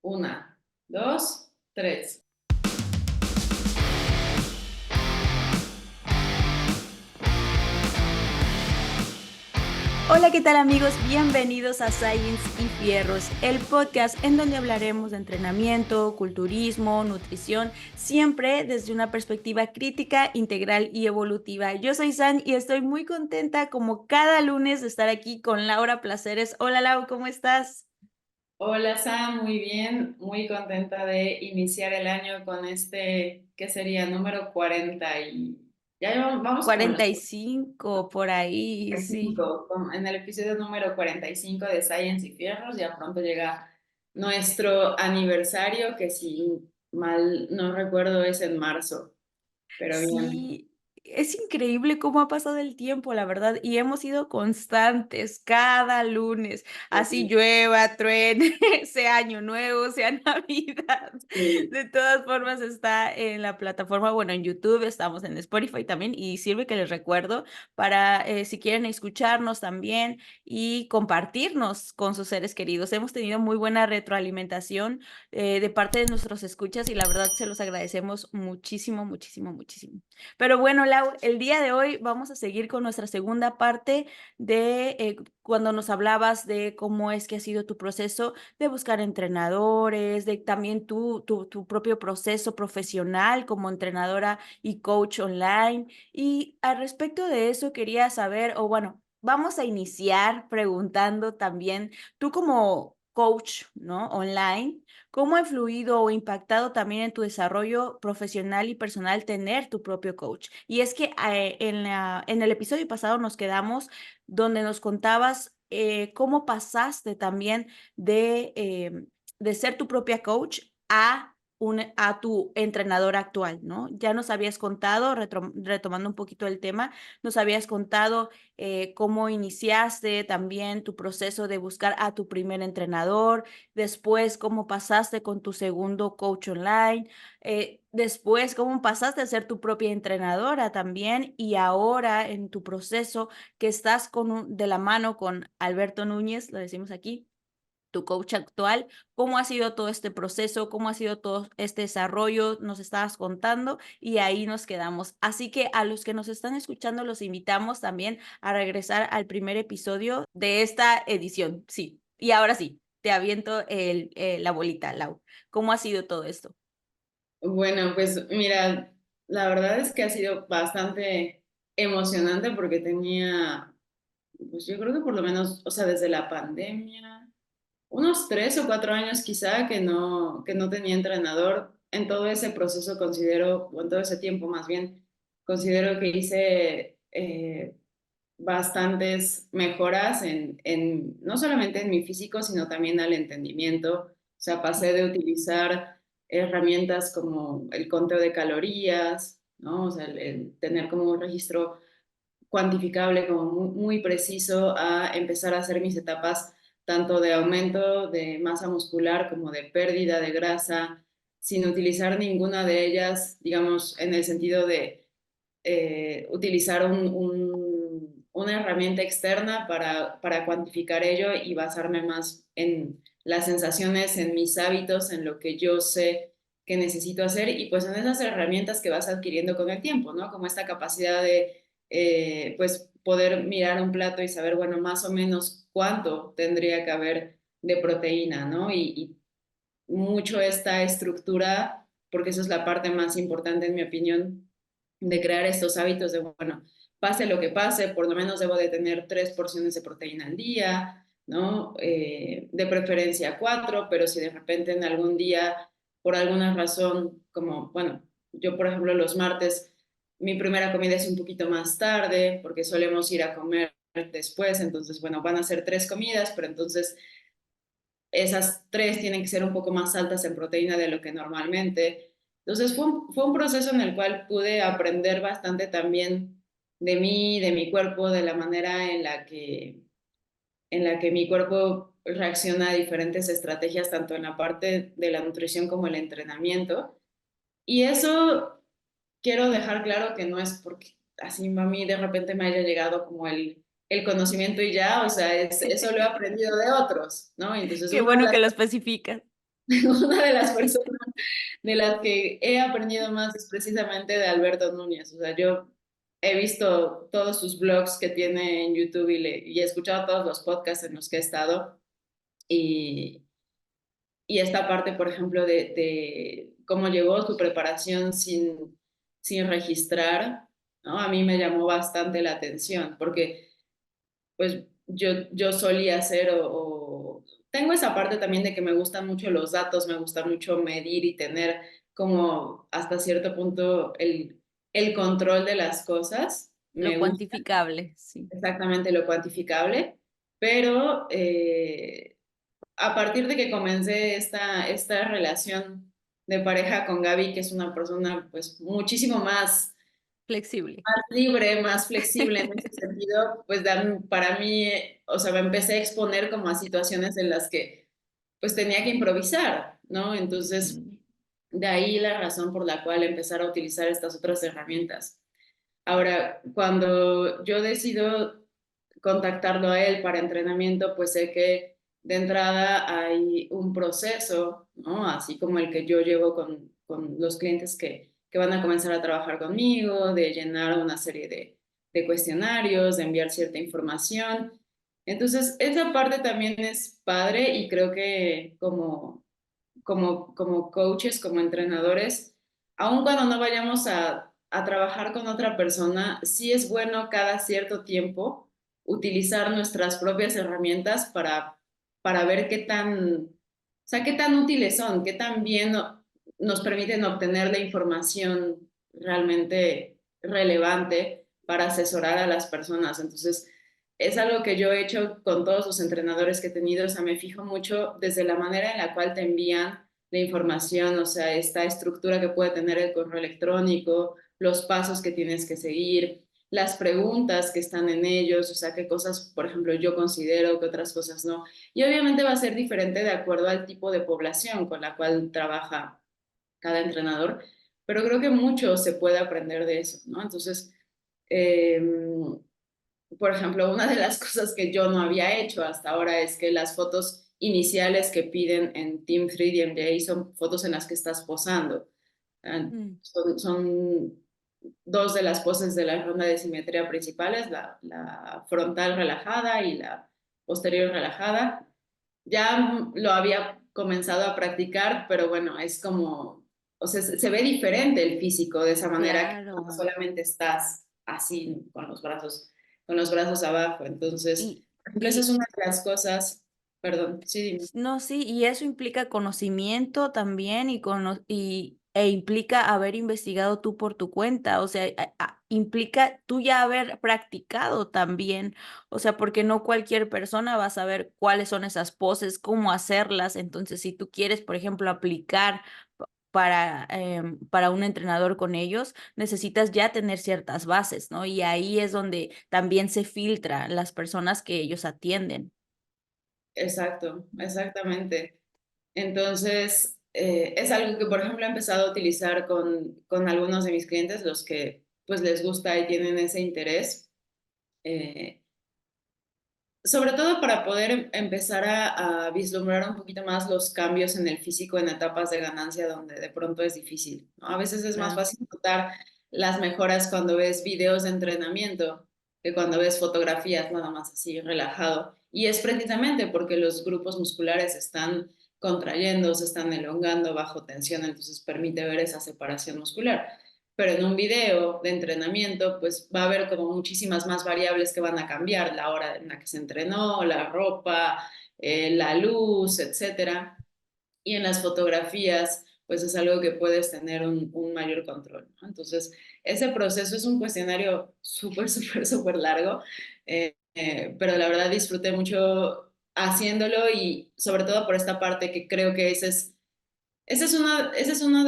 Una, dos, tres. Hola, ¿qué tal amigos? Bienvenidos a Science y Fierros, el podcast en donde hablaremos de entrenamiento, culturismo, nutrición, siempre desde una perspectiva crítica, integral y evolutiva. Yo soy San y estoy muy contenta como cada lunes de estar aquí con Laura Placeres. Hola Lau, ¿cómo estás? Hola Sam, muy bien, muy contenta de iniciar el año con este, ¿qué sería? Número 40 y ya vamos como en los 45 por ahí, sí. 45, en el episodio número 45 de Science y Fierros, ya pronto llega nuestro aniversario, que si mal no recuerdo es en marzo, pero bien. Sí, es increíble cómo ha pasado el tiempo, la verdad, y hemos sido constantes cada lunes, así llueva, truene, sea año nuevo, sea Navidad. Sí, De todas formas, está en la plataforma, bueno, en YouTube, estamos en Spotify también, y sirve que les recuerdo para si quieren escucharnos también y compartirnos con sus seres queridos. Hemos tenido muy buena retroalimentación de parte de nuestros escuchas y la verdad se los agradecemos muchísimo, muchísimo, muchísimo. Pero bueno, Lau, el día de hoy vamos a seguir con nuestra segunda parte de cuando nos hablabas de cómo es que ha sido tu proceso de buscar entrenadores, de también tu propio proceso profesional como entrenadora y coach online. Y al respecto de eso quería saber, o bueno, vamos a iniciar preguntando también, tú como coach, ¿no? Online, ¿cómo ha influido o impactado también en tu desarrollo profesional y personal tener tu propio coach? Y es que en el episodio pasado nos quedamos donde nos contabas cómo pasaste también de ser tu propia coach a tu entrenador actual, ¿no? Ya nos habías contado, retomando un poquito el tema, nos habías contado cómo iniciaste también tu proceso de buscar a tu primer entrenador, después cómo pasaste con tu segundo coach online, después cómo pasaste a ser tu propia entrenadora también y ahora en tu proceso que estás de la mano con Alberto Núñez, lo decimos aquí, tu coach actual, cómo ha sido todo este proceso, cómo ha sido todo este desarrollo, nos estabas contando y ahí nos quedamos. Así que a los que nos están escuchando los invitamos también a regresar al primer episodio de esta edición. Sí, y ahora sí, te aviento la bolita, Lau. ¿Cómo ha sido todo esto? bueno, pues mira, la verdad es que ha sido bastante emocionante porque tenía, pues yo creo que por lo menos, o sea, desde la pandemia, unos 3 o 4 años quizá que no tenía entrenador. En todo ese proceso considero, o en todo ese tiempo más bien, considero que hice bastantes mejoras no solamente en mi físico, sino también al entendimiento. O sea, pasé de utilizar herramientas como el conteo de calorías, ¿no? O sea, el tener como un registro cuantificable, como muy preciso, a empezar a hacer mis etapas tanto de aumento de masa muscular como de pérdida de grasa, sin utilizar ninguna de ellas, digamos, en el sentido de utilizar una herramienta externa para cuantificar ello y basarme más en las sensaciones, en mis hábitos, en lo que yo sé que necesito hacer y pues en esas herramientas que vas adquiriendo con el tiempo, ¿no? Como esta capacidad de, pues, poder mirar un plato y saber, bueno, más o menos cuánto tendría que haber de proteína, ¿no? Y mucho esta estructura, porque eso es la parte más importante, en mi opinión, de crear estos hábitos de, bueno, pase lo que pase, por lo menos debo de tener 3 porciones de proteína al día, ¿no? De preferencia 4, pero si de repente en algún día, por alguna razón, como, bueno, yo por ejemplo los martes, mi primera comida es un poquito más tarde, porque solemos ir a comer después, entonces, bueno, van a ser 3 comidas, pero entonces esas 3 tienen que ser un poco más altas en proteína de lo que normalmente. Entonces fue un proceso en el cual pude aprender bastante también de mí, de mi cuerpo, de la manera en la que mi cuerpo reacciona a diferentes estrategias, tanto en la parte de la nutrición como el entrenamiento. Y eso quiero dejar claro que no es porque así a mí de repente me haya llegado como el conocimiento y ya, o sea, eso lo he aprendido de otros, ¿no? Entonces, Qué bueno que lo especificas. una de las personas de las que he aprendido más es precisamente de Alberto Núñez. O sea, yo he visto todos sus blogs que tiene en YouTube y he escuchado todos los podcasts en los que he estado. Y, y esta parte, por ejemplo, de cómo llegó su preparación sin registrar, ¿no? A mí me llamó bastante la atención, porque pues yo solía hacer tengo esa parte también de que me gustan mucho los datos, me gusta mucho medir y tener como hasta cierto punto el control de las cosas. Lo Me gusta cuantificable, sí. exactamente lo cuantificable, pero a partir de que comencé esta relación de pareja con Gaby, que es una persona pues muchísimo Flexible. más libre, más flexible en ese sentido, pues para mí, o sea, me empecé a exponer como a situaciones en las que pues tenía que improvisar, ¿no? Entonces, Mm. de ahí la razón por la cual empezar a utilizar estas otras herramientas. Ahora, cuando yo decido contactarlo a él para entrenamiento, pues sé que de entrada hay un proceso, ¿no? Así como el que yo llevo con los clientes que van a comenzar a trabajar conmigo, de llenar una serie de cuestionarios, de enviar cierta información. Entonces, esa parte también es padre y creo que como coaches, como entrenadores, aun cuando no vayamos a trabajar con otra persona, sí es bueno cada cierto tiempo utilizar nuestras propias herramientas para ver o sea, qué tan útiles son, qué tan bien nos permiten obtener la información realmente relevante para asesorar a las personas. Entonces, es algo que yo he hecho con todos los entrenadores que he tenido, o sea, me fijo mucho desde la manera en la cual te envían la información, o sea, esta estructura que puede tener el correo electrónico, los pasos que tienes que seguir, las preguntas que están en ellos, o sea, qué cosas, por ejemplo, yo considero, que otras cosas no. Y obviamente va a ser diferente de acuerdo al tipo de población con la cual trabaja cada entrenador, pero creo que mucho se puede aprender de eso, ¿no? Entonces, eh, por ejemplo, una de las cosas que yo no había hecho hasta ahora es que las fotos iniciales que piden en Team 3D son fotos en las que estás posando. Mm. Son dos de las poses de la ronda de simetría principales, la frontal relajada y la posterior relajada. Ya lo había comenzado a practicar, pero bueno, es como, o sea, se ve diferente el físico de esa manera que no Claro. solamente estás así con los brazos abajo. Entonces, Y, por ejemplo, esa es y una de las cosas, perdón, sí, dime. no, sí, y eso implica conocimiento también e implica haber investigado tú por tu cuenta, o sea, implica tú ya haber practicado también, o sea, porque no cualquier persona va a saber cuáles son esas poses, cómo hacerlas, entonces si tú quieres, por ejemplo, aplicar para un entrenador con ellos, necesitas ya tener ciertas bases, ¿no? Y ahí es donde también se filtra las personas que ellos atienden. Exacto, exactamente. Entonces, es algo que, por ejemplo, he empezado a utilizar con algunos de mis clientes, los que pues les gusta y tienen ese interés. Eh, Sobre todo para poder empezar a vislumbrar un poquito más los cambios en el físico en etapas de ganancia donde de pronto es difícil, ¿no? A veces es más Claro. fácil notar las mejoras cuando ves videos de entrenamiento que cuando ves fotografías nada más así relajado. Y es precisamente porque los grupos musculares están contrayendo, se están elongando bajo tensión, entonces permite ver esa separación muscular. Pero en un video de entrenamiento, pues va a haber como muchísimas más variables que van a cambiar, la hora en la que se entrenó, la ropa, la luz, etcétera. Y en las fotografías, pues es algo que puedes tener un mayor control, ¿no? Entonces, ese proceso es un cuestionario súper, súper, súper largo, pero la verdad disfruté mucho haciéndolo y sobre todo por esta parte que creo que ese es uno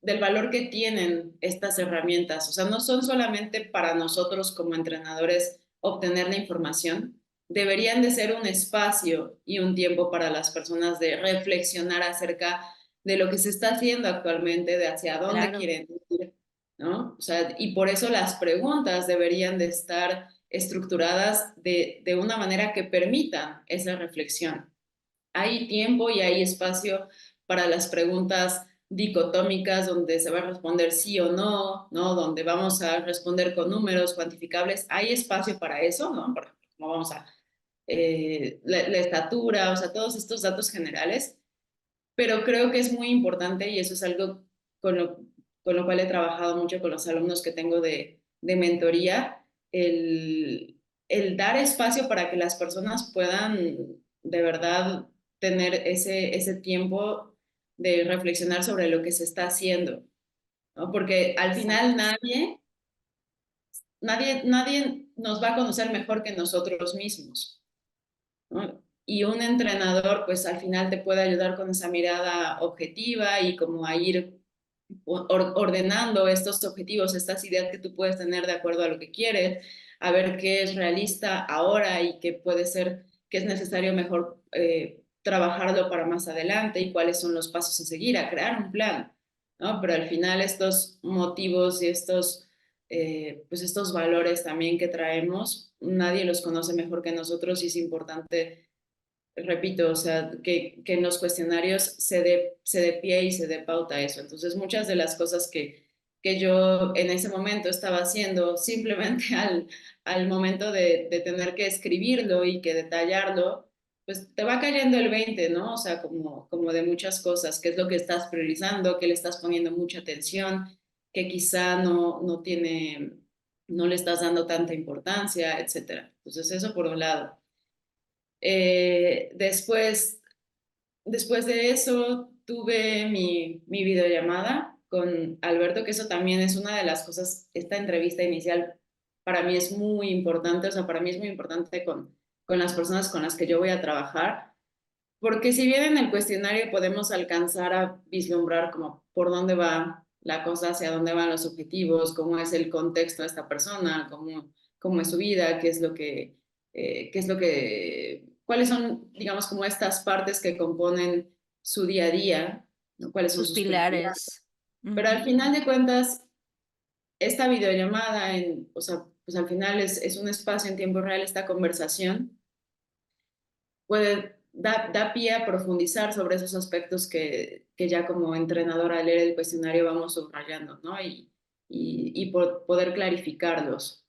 del valor que tienen estas herramientas. O sea, no son solamente para nosotros como entrenadores obtener la información, deberían de ser un espacio y un tiempo para las personas de reflexionar acerca de lo que se está haciendo actualmente, de hacia dónde Claro. quieren ir, ¿no? O sea, y por eso las preguntas deberían de estar estructuradas de una manera que permitan esa reflexión. hay tiempo y hay espacio para las preguntas dicotómicas donde se va a responder sí o no, ¿no? Donde vamos a responder con números cuantificables. Hay espacio para eso, ¿no? Por ejemplo, como vamos a la estatura, o sea, todos estos datos generales, pero creo que es muy importante y eso es algo con lo, con lo cual he trabajado mucho con los alumnos que tengo de mentoría, el dar espacio para que las personas puedan de verdad tener ese tiempo de reflexionar sobre lo que se está haciendo, ¿no? Porque al final Exacto. nadie nos va a conocer mejor que nosotros mismos, ¿no? Y un entrenador, pues al final te puede ayudar con esa mirada objetiva y como a ir ordenando estos objetivos, estas ideas que tú puedes tener de acuerdo a lo que quieres, a ver qué es realista ahora y qué puede ser, qué es necesario mejor trabajarlo para más adelante y cuáles son los pasos a seguir, a crear un plan, ¿no? Pero al final estos motivos y pues estos valores también que traemos, nadie los conoce mejor que nosotros y es importante, repito, o sea, que en los cuestionarios se dé pie y se dé pauta a eso. Entonces, muchas de las cosas que yo en ese momento estaba haciendo, simplemente al momento de tener que escribirlo y que detallarlo, pues te va cayendo el 20, ¿no? O sea, como de muchas cosas, qué es lo que estás priorizando, qué le estás poniendo mucha atención, que quizá no le estás dando tanta importancia, etcétera. Entonces, eso por un lado. Después, después de eso, tuve mi videollamada con Alberto, que eso también es una de las cosas, esta entrevista inicial para mí es muy importante, o sea, para mí es muy importante con las personas con las que yo voy a trabajar, porque si bien en el cuestionario podemos alcanzar a vislumbrar como por dónde va la cosa, hacia dónde van los objetivos, cómo es el contexto de esta persona, cómo es su vida, qué es lo que, cuáles son, digamos, como estas partes que componen su día a día, ¿no? Cuáles son Sus sus prioridades. pilares. Pero al Ujú. final de cuentas, esta videollamada, o sea, pues al final es un espacio en tiempo real, esta conversación da pie a profundizar sobre esos aspectos que ya como entrenadora al leer el cuestionario vamos subrayando, ¿no? Y por poder clarificarlos,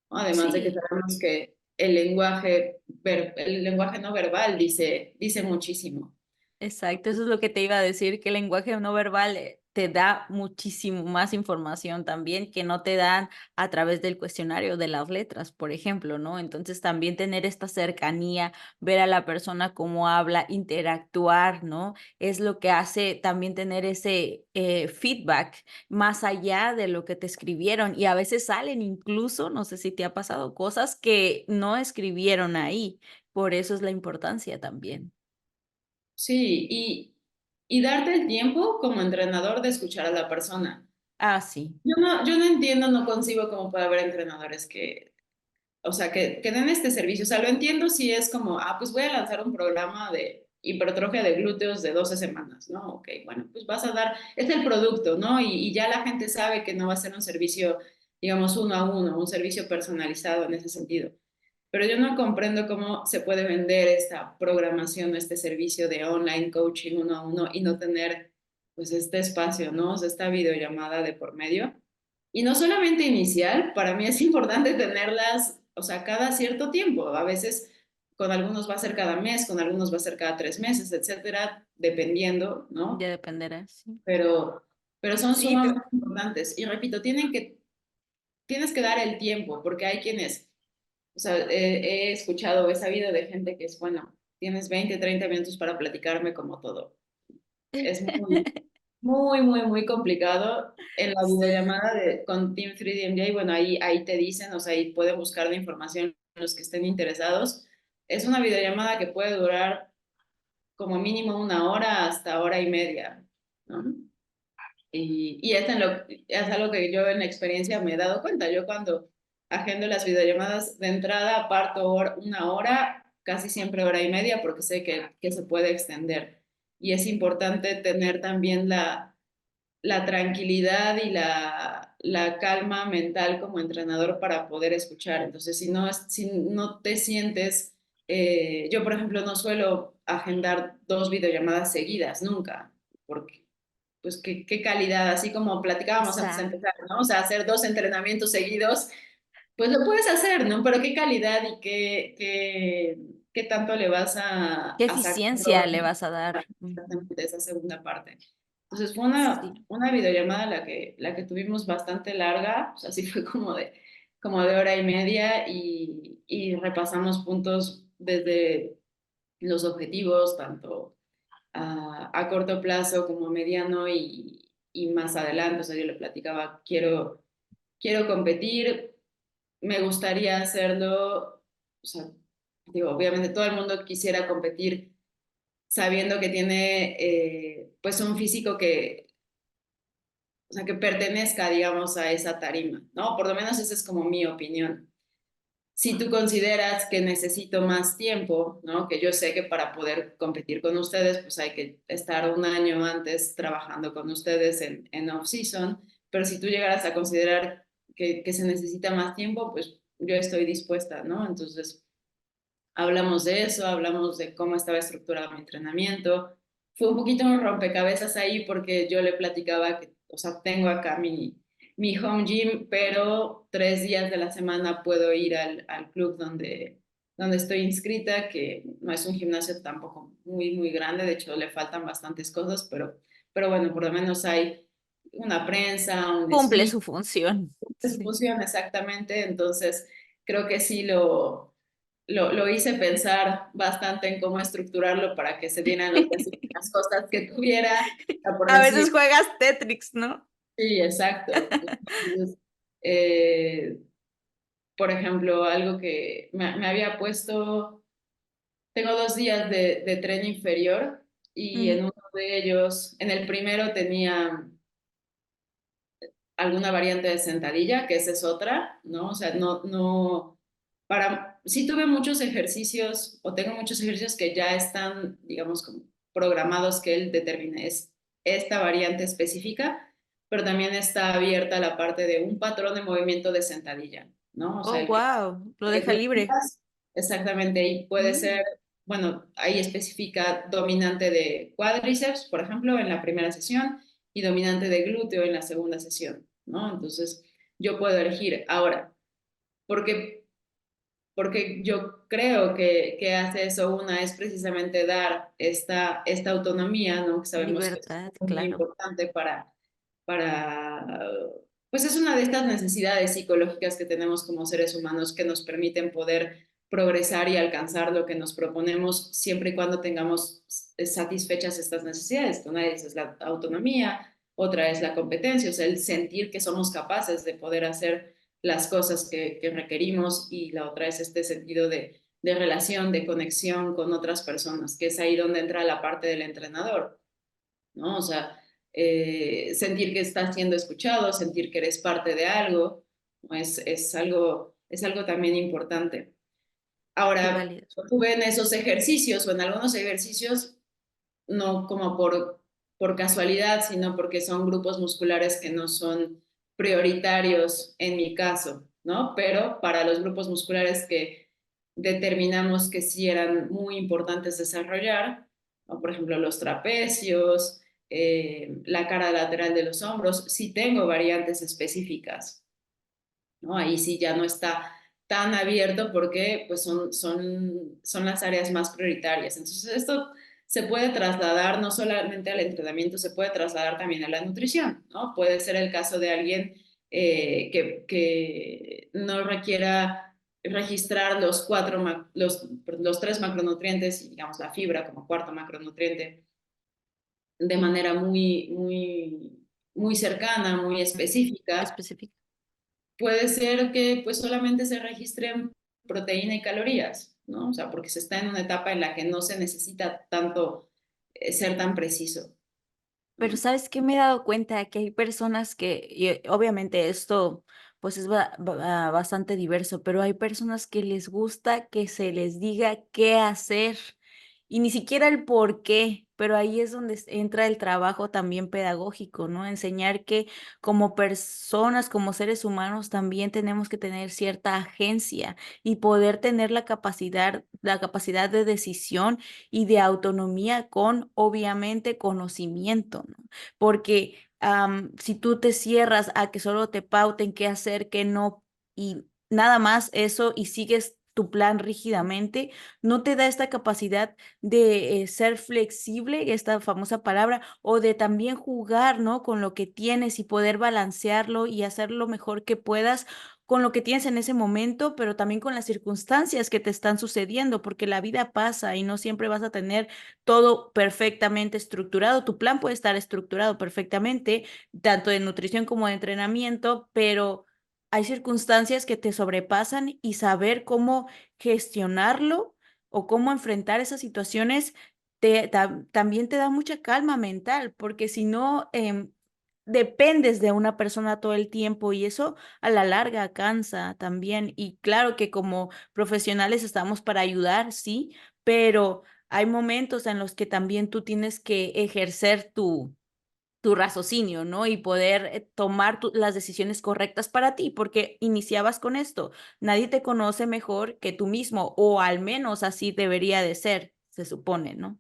¿no? Además de que Sí. sabemos que el lenguaje no verbal dice muchísimo. Exacto, eso es lo que te iba a decir, que el lenguaje no verbal te da muchísimo más información también que no te dan a través del cuestionario de las letras, por ejemplo, ¿no? Entonces también tener esta cercanía, ver a la persona cómo habla, interactuar, ¿no? Es lo que hace también tener ese feedback más allá de lo que te escribieron y a veces salen incluso, no sé si te ha pasado, cosas que no escribieron ahí, por eso es la importancia también. Sí, y darte el tiempo como entrenador de escuchar a la persona. Ah, sí. Yo no entiendo, no concibo cómo puede haber entrenadores o sea, que den este servicio. O sea, lo entiendo si es como, pues voy a lanzar un programa de hipertrofia de glúteos de 12 semanas, ¿no? Ok, bueno, pues vas a dar, es el producto, ¿no? Y ya la gente sabe que no va a ser un servicio, digamos, uno a uno, un servicio personalizado en ese sentido. Pero yo no comprendo cómo se puede vender esta programación, este servicio de online coaching uno a uno y no tener, pues, este espacio, ¿no? O sea, esta videollamada de por medio. Y no solamente inicial, para mí es importante tenerlas, o sea, cada cierto tiempo. A veces con algunos va a ser cada mes, con algunos va a ser cada 3 meses, etcétera, dependiendo, Ya ¿no? dependerá, sí. Pero, pero son Sí, sumamente importantes. Y repito, tienes que dar el tiempo, porque hay quienes, o sea, he escuchado, he sabido de gente que es, bueno, tienes 20, 30 minutos para platicarme como todo. Es muy complicado. En la videollamada con Team 3DMJ, bueno, ahí te dicen, o sea, ahí pueden buscar la información los que estén interesados. Es una videollamada que puede durar como mínimo 1 hora hasta hora y media, ¿no? Y es algo que yo en la experiencia me he dado cuenta. Yo cuando agendo las videollamadas de entrada, parto 1 hora, casi siempre hora y media, porque sé que se puede extender. Y es importante tener también la tranquilidad y la calma mental como entrenador para poder escuchar. Entonces, si no te sientes Yo, por ejemplo, no suelo agendar 2 videollamadas seguidas, nunca, porque, pues, qué calidad, así como platicábamos antes de Exacto. empezar, ¿no? O sea, hacer 2 entrenamientos seguidos, pues lo puedes hacer, ¿no? Pero qué calidad y qué tanto le vas ¿Qué a sacar eficiencia le vas a dar? de esa segunda parte. Entonces fue Sí. una videollamada la que tuvimos bastante larga, o sea, sí fue como de hora y media y repasamos puntos desde los objetivos, tanto a corto plazo como a mediano y más adelante. O sea, yo le platicaba, quiero competir, me gustaría hacerlo, o sea, digo, obviamente todo el mundo quisiera competir sabiendo que tiene pues un físico o sea, que pertenezca, digamos, a esa tarima, ¿no? Por lo menos esa es como mi opinión. Si tú consideras que necesito más tiempo, ¿no? Que yo sé que para poder competir con ustedes, pues hay que estar un año antes trabajando con ustedes en off-season, pero si tú llegaras a considerar que se necesita más tiempo, pues yo estoy dispuesta, ¿no? Entonces, hablamos de eso, hablamos de cómo estaba estructurado mi entrenamiento. Fue un poquito un rompecabezas ahí porque yo le platicaba que, o sea, tengo acá mi home gym, pero 3 días de la semana puedo ir al club donde estoy inscrita, que no es un gimnasio tampoco muy grande, de hecho le faltan bastantes cosas, pero bueno, por lo menos hay una prensa, un Cumple smith, su función. su Sí. función exactamente, entonces creo que sí lo hice pensar bastante en cómo estructurarlo para que se dieran las cosas que tuviera. Por A decir, veces juegas Tetris, ¿no? sí, exacto. Entonces, eh, por ejemplo, algo que me había puesto, tengo 2 días de tren inferior y en Mm, uno de ellos, en el primero tenía alguna variante de sentadilla, que esa es otra, ¿no? O sea, sí tuve muchos ejercicios o tengo muchos ejercicios que ya están, digamos, como programados que él determine, es esta variante específica, pero también está abierta la parte de un patrón de movimiento de sentadilla, ¿no? O sea, oh, wow, lo el deja que libre. tengas, exactamente, y puede ser, Mm, bueno, ahí especifica dominante de cuádriceps, por ejemplo, en la primera sesión, y dominante de glúteo en la segunda sesión, ¿no? Entonces, yo puedo elegir. Ahora, porque, porque yo creo que hace eso una es precisamente dar esta autonomía, ¿no? Que sabemos que es libertad, muy claro. importante para, pues es una de estas necesidades psicológicas que tenemos como seres humanos que nos permiten poder progresar y alcanzar lo que nos proponemos siempre y cuando tengamos satisfechas estas necesidades. Una de ellas es la autonomía, otra es la competencia, o sea, el sentir que somos capaces de poder hacer las cosas que requerimos y la otra es este sentido de relación, de conexión con otras personas, que es ahí donde entra la parte del entrenador, ¿no? O sea, sentir que estás siendo escuchado, sentir que eres parte de algo, ¿no? Es algo también importante. Qué Ahora, válido. tuve en esos ejercicios o en algunos ejercicios, no como por casualidad, sino porque son grupos musculares que no son prioritarios en mi caso, ¿no? Pero para los grupos musculares que determinamos que sí eran muy importantes desarrollar, ¿no? Por ejemplo, los trapecios, la cara lateral de los hombros, sí tengo variantes específicas, ¿no? Ahí sí ya no está tan abierto porque pues son las áreas más prioritarias. Entonces esto se puede trasladar no solamente al entrenamiento, se puede trasladar también a la nutrición, ¿no? Puede ser el caso de alguien que no requiera registrar los 3 macronutrientes y digamos la fibra como cuarto macronutriente de manera muy cercana, muy específica. Específico. Puede ser que pues solamente se registren proteína y calorías, ¿no? O sea, porque se está en una etapa en la que no se necesita tanto ser tan preciso, Pero, ¿no? ¿sabes qué? Me he dado cuenta que hay personas que, y obviamente esto, pues, es bastante diverso, pero hay personas que les gusta que se les diga qué hacer. y ni siquiera el por qué, pero ahí es donde entra el trabajo también pedagógico, ¿no? Enseñar que como personas, como seres humanos, también tenemos que tener cierta agencia y poder tener la capacidad de decisión y de autonomía con, obviamente, conocimiento, ¿no? Porque si tú te cierras a que solo te pauten qué hacer, qué no, y nada más eso, y sigues tu plan rígidamente, no te da esta capacidad de ser flexible, esta famosa palabra, o de también jugar, ¿no? Con lo que tienes y poder balancearlo y hacer lo mejor que puedas con lo que tienes en ese momento, pero también con las circunstancias que te están sucediendo, porque la vida pasa y no siempre vas a tener todo perfectamente estructurado. Tu plan puede estar estructurado perfectamente, tanto de nutrición como de entrenamiento, pero hay circunstancias que te sobrepasan y saber cómo gestionarlo o cómo enfrentar esas situaciones también te da mucha calma mental, porque si no, dependes de una persona todo el tiempo y eso a la larga cansa también. Y claro que como profesionales estamos para ayudar, sí, pero hay momentos en los que también tú tienes que ejercer tu raciocinio, ¿no? Y poder tomar las decisiones correctas para ti, porque iniciabas con esto. Nadie te conoce mejor que tú mismo, o al menos así debería de ser, se supone, ¿no?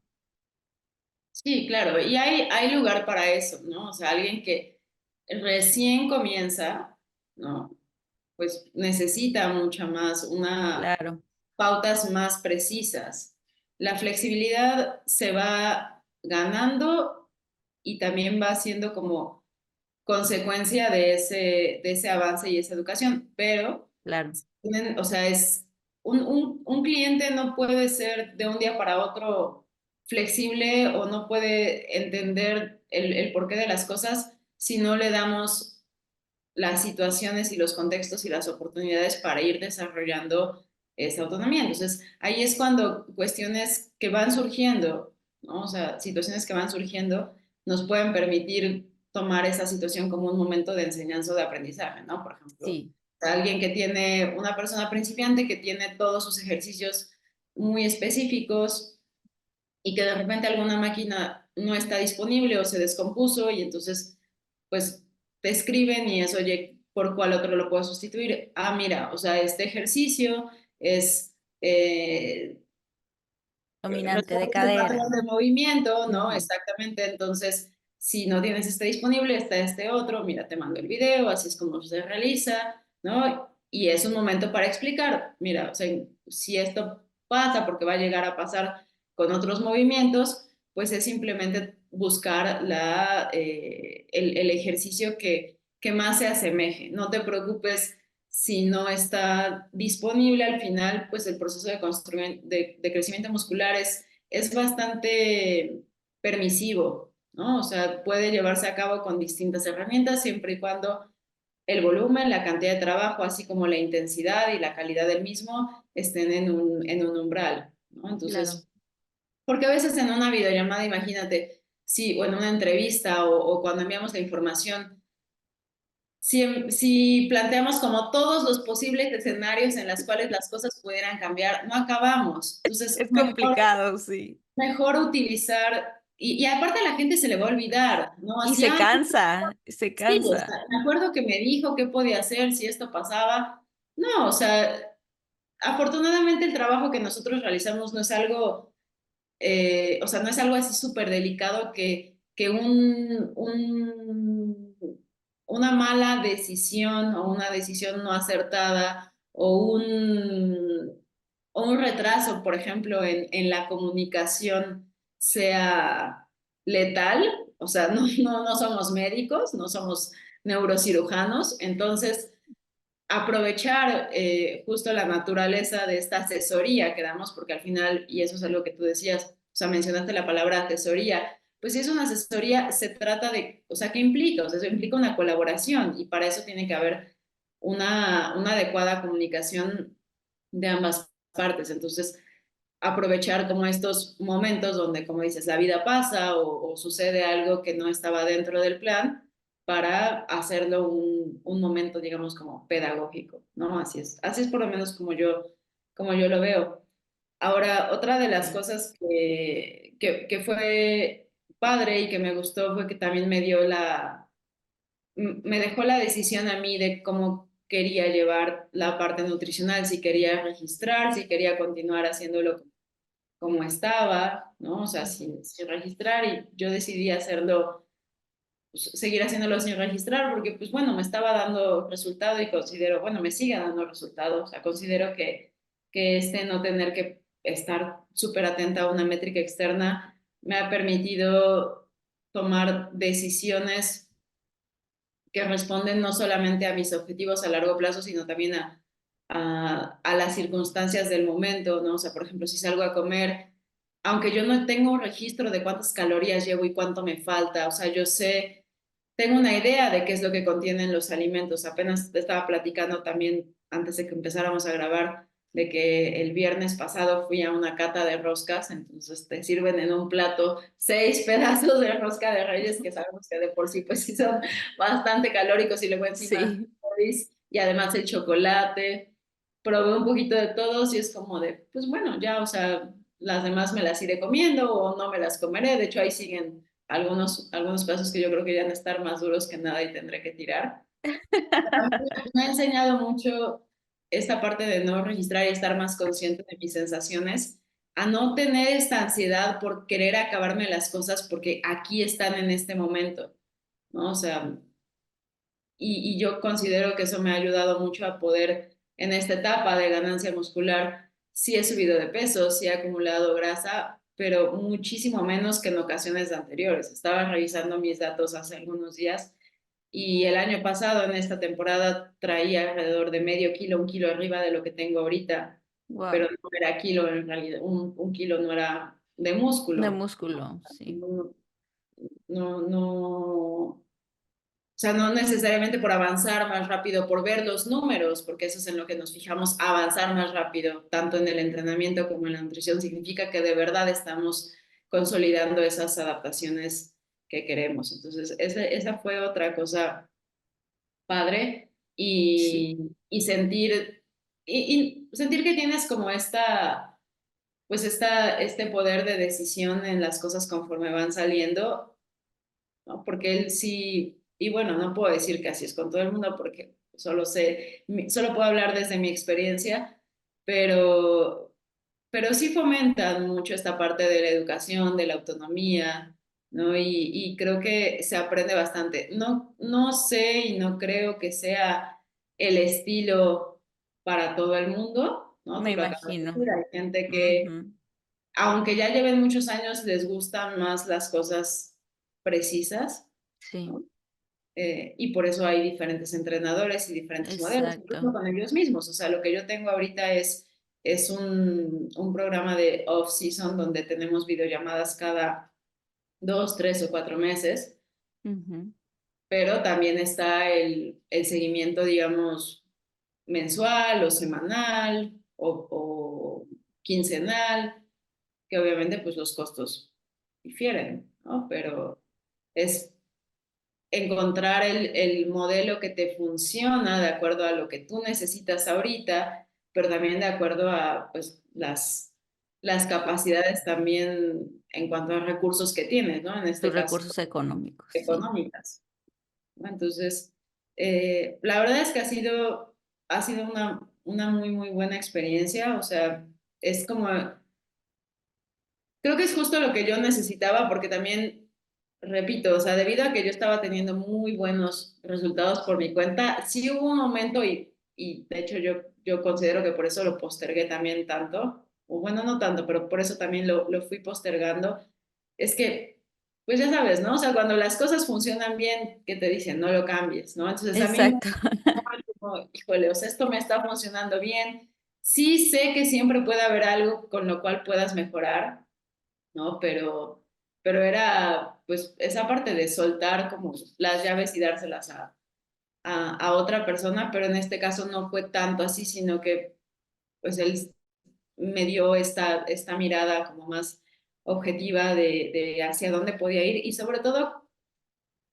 Sí, claro, y hay lugar para eso, ¿no? O sea, alguien que recién comienza, ¿no? Pues necesita mucha más, Claro, pautas más precisas. La flexibilidad se va ganando y también va siendo como consecuencia de ese avance y esa educación, pero claro, o sea, es un cliente no puede ser de un día para otro flexible o no puede entender el porqué de las cosas si no le damos las situaciones y los contextos y las oportunidades para ir desarrollando esa autonomía. Entonces, ahí es cuando cuestiones que van surgiendo, ¿no? O sea, situaciones que van surgiendo nos pueden permitir tomar esa situación como un momento de enseñanza o de aprendizaje, ¿no? Por ejemplo, sí, alguien que tiene, una persona principiante que tiene todos sus ejercicios muy específicos y que de repente alguna máquina no está disponible o se descompuso y entonces pues te escriben y es, oye, ¿por cuál otro lo puedo sustituir? Ah, mira, o sea, este ejercicio es dominante de resuelve este patrón cadera. de movimiento, ¿no? Ujú, Exactamente, entonces, si no tienes este disponible, está este otro, mira, te mando el video, así es como se realiza, ¿no? Y es un momento para explicar, mira, o sea, si esto pasa porque va a llegar a pasar con otros movimientos, pues es simplemente buscar el ejercicio que más se asemeje. No te preocupes si no está disponible al final, pues el proceso de crecimiento muscular es bastante permisivo, ¿no? O sea, puede llevarse a cabo con distintas herramientas siempre y cuando el volumen, la cantidad de trabajo, así como la intensidad y la calidad del mismo estén en un umbral, ¿no? claro. Entonces, porque a veces en una videollamada, imagínate, si, o en una entrevista o cuando enviamos la información, si planteamos como todos los posibles escenarios en los cuales las cosas pudieran cambiar, no acabamos. Entonces, Es complicado, sí. mejor utilizar, y aparte a la gente se le va a olvidar, ¿no? Y Así, se cansa, se sí, o sea, cansa. me acuerdo que me dijo qué podía hacer si esto pasaba. No, o sea, afortunadamente el trabajo que nosotros realizamos no es algo o sea, no es algo así súper delicado que una mala decisión o una decisión no acertada o un retraso, por ejemplo, en la comunicación sea letal. O sea, no somos médicos, no somos neurocirujanos, entonces aprovechar justo la naturaleza de esta asesoría que damos, porque al final, y eso es algo que tú decías, o sea, mencionaste la palabra asesoría, pues si es una asesoría, se trata de, o sea, ¿qué implica? O sea, eso implica una colaboración y para eso tiene que haber una adecuada comunicación de ambas partes. Entonces, aprovechar como estos momentos donde, como dices, la vida pasa o sucede algo que no estaba dentro del plan para hacerlo un momento, digamos, como pedagógico, ¿no? Así es por lo menos como yo lo veo. Ahora, otra de las Sí. cosas que fue padre y que me gustó fue que también me dio me dejó la decisión a mí de cómo quería llevar la parte nutricional, si quería registrar, si quería continuar haciéndolo como estaba, ¿no? O sea, Ujú. sin registrar y yo decidí hacerlo, pues, seguir haciéndolo sin registrar porque, pues bueno, me estaba dando resultado y considero, bueno, me sigue dando resultado, o sea, considero que este no tener que estar súper atenta a una métrica externa me ha permitido tomar decisiones que responden no solamente a mis objetivos a largo plazo, sino también a las circunstancias del momento, ¿no? O sea, por ejemplo, si salgo a comer, aunque yo no tengo un registro de cuántas calorías llevo y cuánto me falta, o sea, yo sé, tengo una idea de qué es lo que contienen los alimentos. Apenas te estaba platicando también antes de que empezáramos a grabar de que el viernes pasado fui a una cata de roscas, entonces te sirven en un plato 6 pedazos de rosca de reyes que sabemos que de por sí pues sí son bastante calóricos y luego encima Sí. y además el chocolate. Probé un poquito de todos y es como de, pues bueno, ya, o sea, las demás me las iré comiendo o no me las comeré. De hecho, ahí siguen algunos pedazos que yo creo que ya van a estar más duros que nada y tendré que tirar. Me ha enseñado mucho esta parte de no registrar y estar más consciente de mis sensaciones, a no tener esta ansiedad por querer acabarme las cosas porque aquí están en este momento, ¿no? O sea, y yo considero que eso me ha ayudado mucho a poder, en esta etapa de ganancia muscular, sí he subido de peso, sí he acumulado grasa, pero muchísimo menos que en ocasiones anteriores. Estaba revisando mis datos hace algunos días y el año pasado, en esta temporada, traía alrededor de medio kilo, 1 kilo arriba de lo que tengo ahorita, pero Wow. no era kilo en realidad, un kilo no era de De músculo. músculo, sí. No, o sea, no necesariamente por avanzar más rápido, por ver los números, porque eso es en lo que nos fijamos, avanzar más rápido, tanto en el entrenamiento como en la nutrición, significa que de verdad estamos consolidando esas adaptaciones que queremos. Entonces, esa fue otra cosa padre Sí. y sentir, y sentir que tienes como este poder de decisión en las cosas conforme van saliendo, ¿no? Porque él sí, y bueno, no puedo decir que así es con todo el mundo porque solo puedo hablar desde mi experiencia, pero, pero sí fomentan mucho esta parte de la educación, de la autonomía, ¿no? Y creo que se aprende bastante. No, no sé y no creo que sea el estilo para todo el mundo, ¿no? Me Tú lo acabas de imagino. decir, hay gente que, Ujú. aunque ya lleven muchos años, les gustan más las cosas precisas, Sí, ¿no? Y por eso hay diferentes entrenadores y diferentes modelos, incluso exacto. con ellos mismos. O sea, lo que yo tengo ahorita es un programa de off-season donde tenemos videollamadas cada 2, 3 o 4 meses, Ujú. pero también está el seguimiento, digamos, mensual o semanal o quincenal, que obviamente pues los costos difieren, ¿no? Pero es encontrar el modelo que te funciona de acuerdo a lo que tú necesitas ahorita, pero también de acuerdo a pues, las capacidades también en cuanto a recursos que tienes, ¿no? En este Tus caso, recursos económicos, sí. económicas, ¿no? Entonces, la verdad es que ha sido una muy, muy buena experiencia, o sea, es como creo que es justo lo que yo necesitaba porque también, repito, o sea, debido a que yo estaba teniendo muy buenos resultados por mi cuenta, sí hubo un momento y de hecho yo considero que por eso lo postergué también tanto, o bueno, no tanto, pero por eso también lo fui postergando, es que, pues ya sabes, ¿no? O sea, cuando las cosas funcionan bien, que te dicen, no lo cambies, ¿no? Entonces a mí me Exacto. como, híjole, o sea, esto me está funcionando bien. Sí sé que siempre puede haber algo con lo cual puedas mejorar, ¿no? Pero era pues esa parte de soltar como las llaves y dárselas a otra persona, pero en este caso no fue tanto así, sino que pues él me dio esta mirada como más objetiva de hacia dónde podía ir y sobre todo,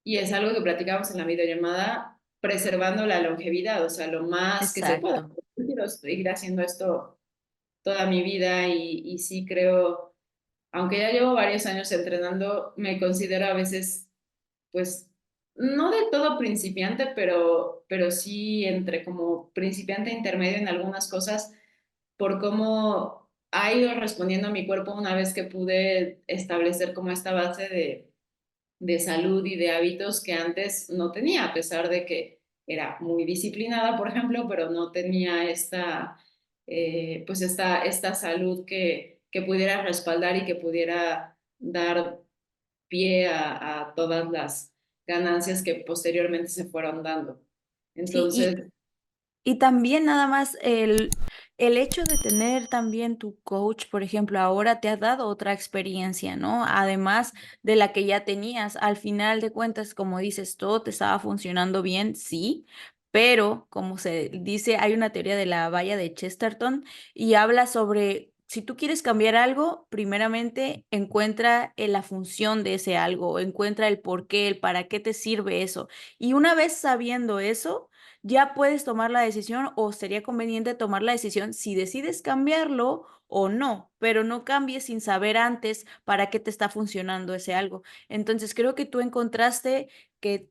y es algo que platicamos en la videollamada, preservando la longevidad, o sea, lo más que se pueda. Exacto. Yo quiero seguir haciendo esto toda mi vida y sí creo, aunque ya llevo varios años entrenando, me considero a veces, pues, no del todo principiante, pero sí entre como principiante e intermedio en algunas cosas por cómo ha ido respondiendo mi cuerpo una vez que pude establecer como esta base de salud y de hábitos que antes no tenía, a pesar de que era muy disciplinada, por ejemplo, pero no tenía pues esta salud que pudiera respaldar y que pudiera dar pie a todas las ganancias que posteriormente se fueron dando. Sí, Entonces, y también nada más el hecho de tener también tu coach, por ejemplo, ahora te ha dado otra experiencia, ¿no? Además de la que ya tenías. Al final de cuentas, como dices, todo te estaba funcionando bien, sí, pero como se dice, hay una teoría de la valla de Chesterton y habla sobre si tú quieres cambiar algo, primeramente encuentra la función de ese algo, encuentra el por qué, el para qué te sirve eso. Y una vez sabiendo eso, ya puedes tomar la decisión o sería conveniente tomar la decisión si decides cambiarlo o no, pero no cambies sin saber antes para qué te está funcionando ese algo. Entonces, creo que tú encontraste que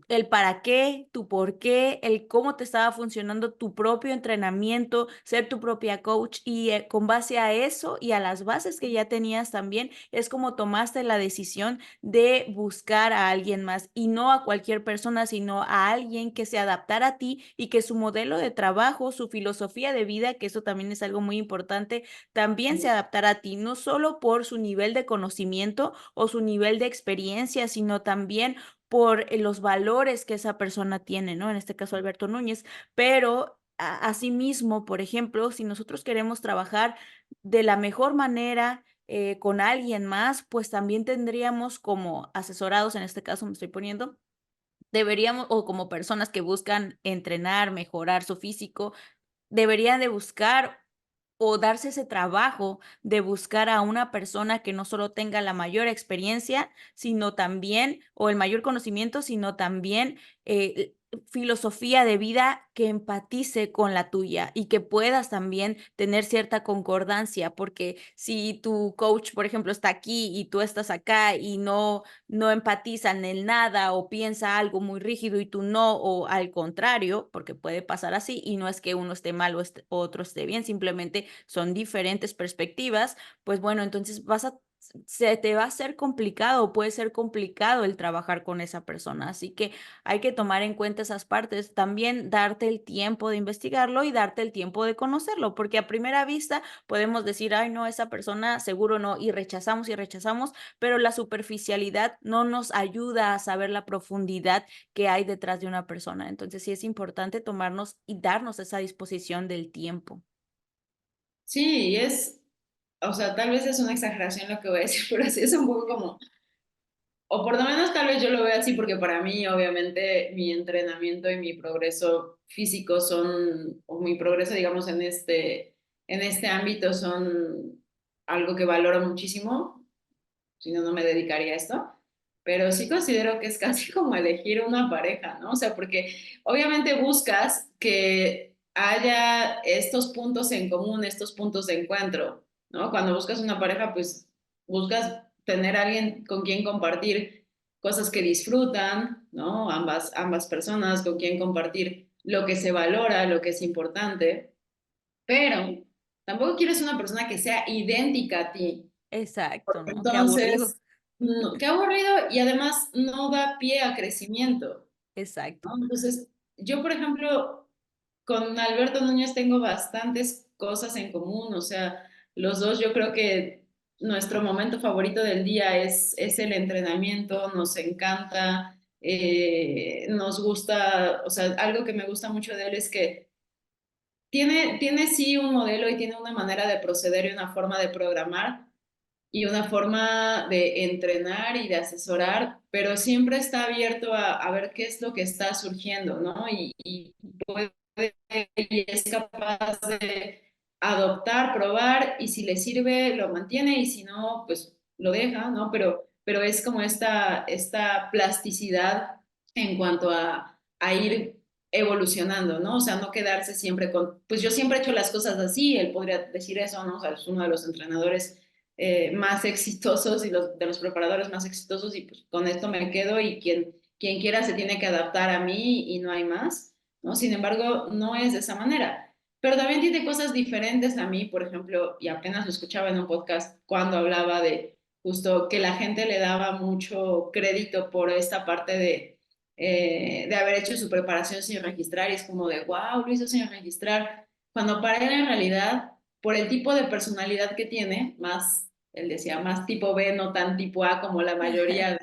el para qué, tu por qué, el cómo te estaba funcionando tu propio entrenamiento, ser tu propia coach y con base a eso y a las bases que ya tenías también, es como tomaste la decisión de buscar a alguien más y no a cualquier persona, sino a alguien que se adaptara a ti y que su modelo de trabajo, su filosofía de vida, que eso también es algo muy importante, también se adaptara a ti, no solo por su nivel de conocimiento o su nivel de experiencia, sino también por los valores que esa persona tiene, ¿no? En este caso, Alberto Núñez, pero asimismo, por ejemplo, si nosotros queremos trabajar de la mejor manera, con alguien más, pues también tendríamos como asesorados, en este caso me estoy poniendo, deberíamos, o como personas que buscan entrenar, mejorar su físico, deberían de buscar o darse ese trabajo de buscar a una persona que no solo tenga la mayor experiencia, sino también, o el mayor conocimiento, sino también filosofía de vida que empatice con la tuya y que puedas también tener cierta concordancia, porque si tu coach, por ejemplo, está aquí y tú estás acá y no empatizan en nada o piensa algo muy rígido y tú no, o al contrario, porque puede pasar así y no es que uno esté mal o otro esté bien, simplemente son diferentes perspectivas, pues bueno, entonces se te va a hacer complicado, puede ser complicado el trabajar con esa persona. Así que hay que tomar en cuenta esas partes, también darte el tiempo de investigarlo y darte el tiempo de conocerlo, porque a primera vista podemos decir, ay, no, esa persona seguro no, y rechazamos, pero la superficialidad no nos ayuda a saber la profundidad que hay detrás de una persona. Entonces sí es importante tomarnos y darnos esa disposición del tiempo. sí, o sea, tal vez es una exageración lo que voy a decir, pero sí es un poco como, o por lo menos tal vez yo lo veo así, porque para mí, obviamente, mi entrenamiento y mi progreso físico son, o mi progreso, digamos, en este ámbito son algo que valoro muchísimo, si no, no me dedicaría a esto. Pero sí considero que es casi como elegir una pareja, ¿no? O sea, porque obviamente buscas que haya estos puntos en común, estos puntos de encuentro, ¿no? Cuando buscas una pareja, pues buscas tener a alguien con quien compartir cosas que disfrutan, ¿no? Ambas personas con quien compartir lo que se valora, lo que es importante, pero tampoco quieres una persona que sea idéntica a ti. Exacto, ¿no? Qué aburrido. Entonces, qué aburrido y además no da pie a crecimiento, Exacto. ¿no? Entonces, yo, por ejemplo, con Alberto Núñez tengo bastantes cosas en común, o sea, los dos yo creo que nuestro momento favorito del día es el entrenamiento, nos encanta, nos gusta, o sea, algo que me gusta mucho de él es que tiene sí un modelo y tiene una manera de proceder y una forma de programar y una forma de entrenar y de asesorar, pero siempre está abierto a ver qué es lo que está surgiendo, ¿no? Y puede y es capaz de adoptar, probar, y si le sirve, lo mantiene, y si no, pues lo deja, ¿no? Pero es como esta plasticidad en cuanto a ir. evolucionando, ¿no? O sea, no quedarse siempre con, pues yo siempre he hecho las cosas así, él podría decir eso, ¿no? O sea, es uno de los entrenadores más exitosos y de los preparadores más exitosos y pues con esto me quedo y quien quiera se tiene que adaptar a mí y no hay más, ¿no? Sin embargo, no es de esa manera. Pero también tiene cosas diferentes a mí, por ejemplo, y apenas lo escuchaba en un podcast cuando hablaba de justo que la gente le daba mucho crédito por esta parte de haber hecho su preparación sin registrar y es como de, wow, lo hizo sin registrar, cuando para él en realidad, por el tipo de personalidad que tiene, más, él decía, más tipo B, no tan tipo A como la mayoría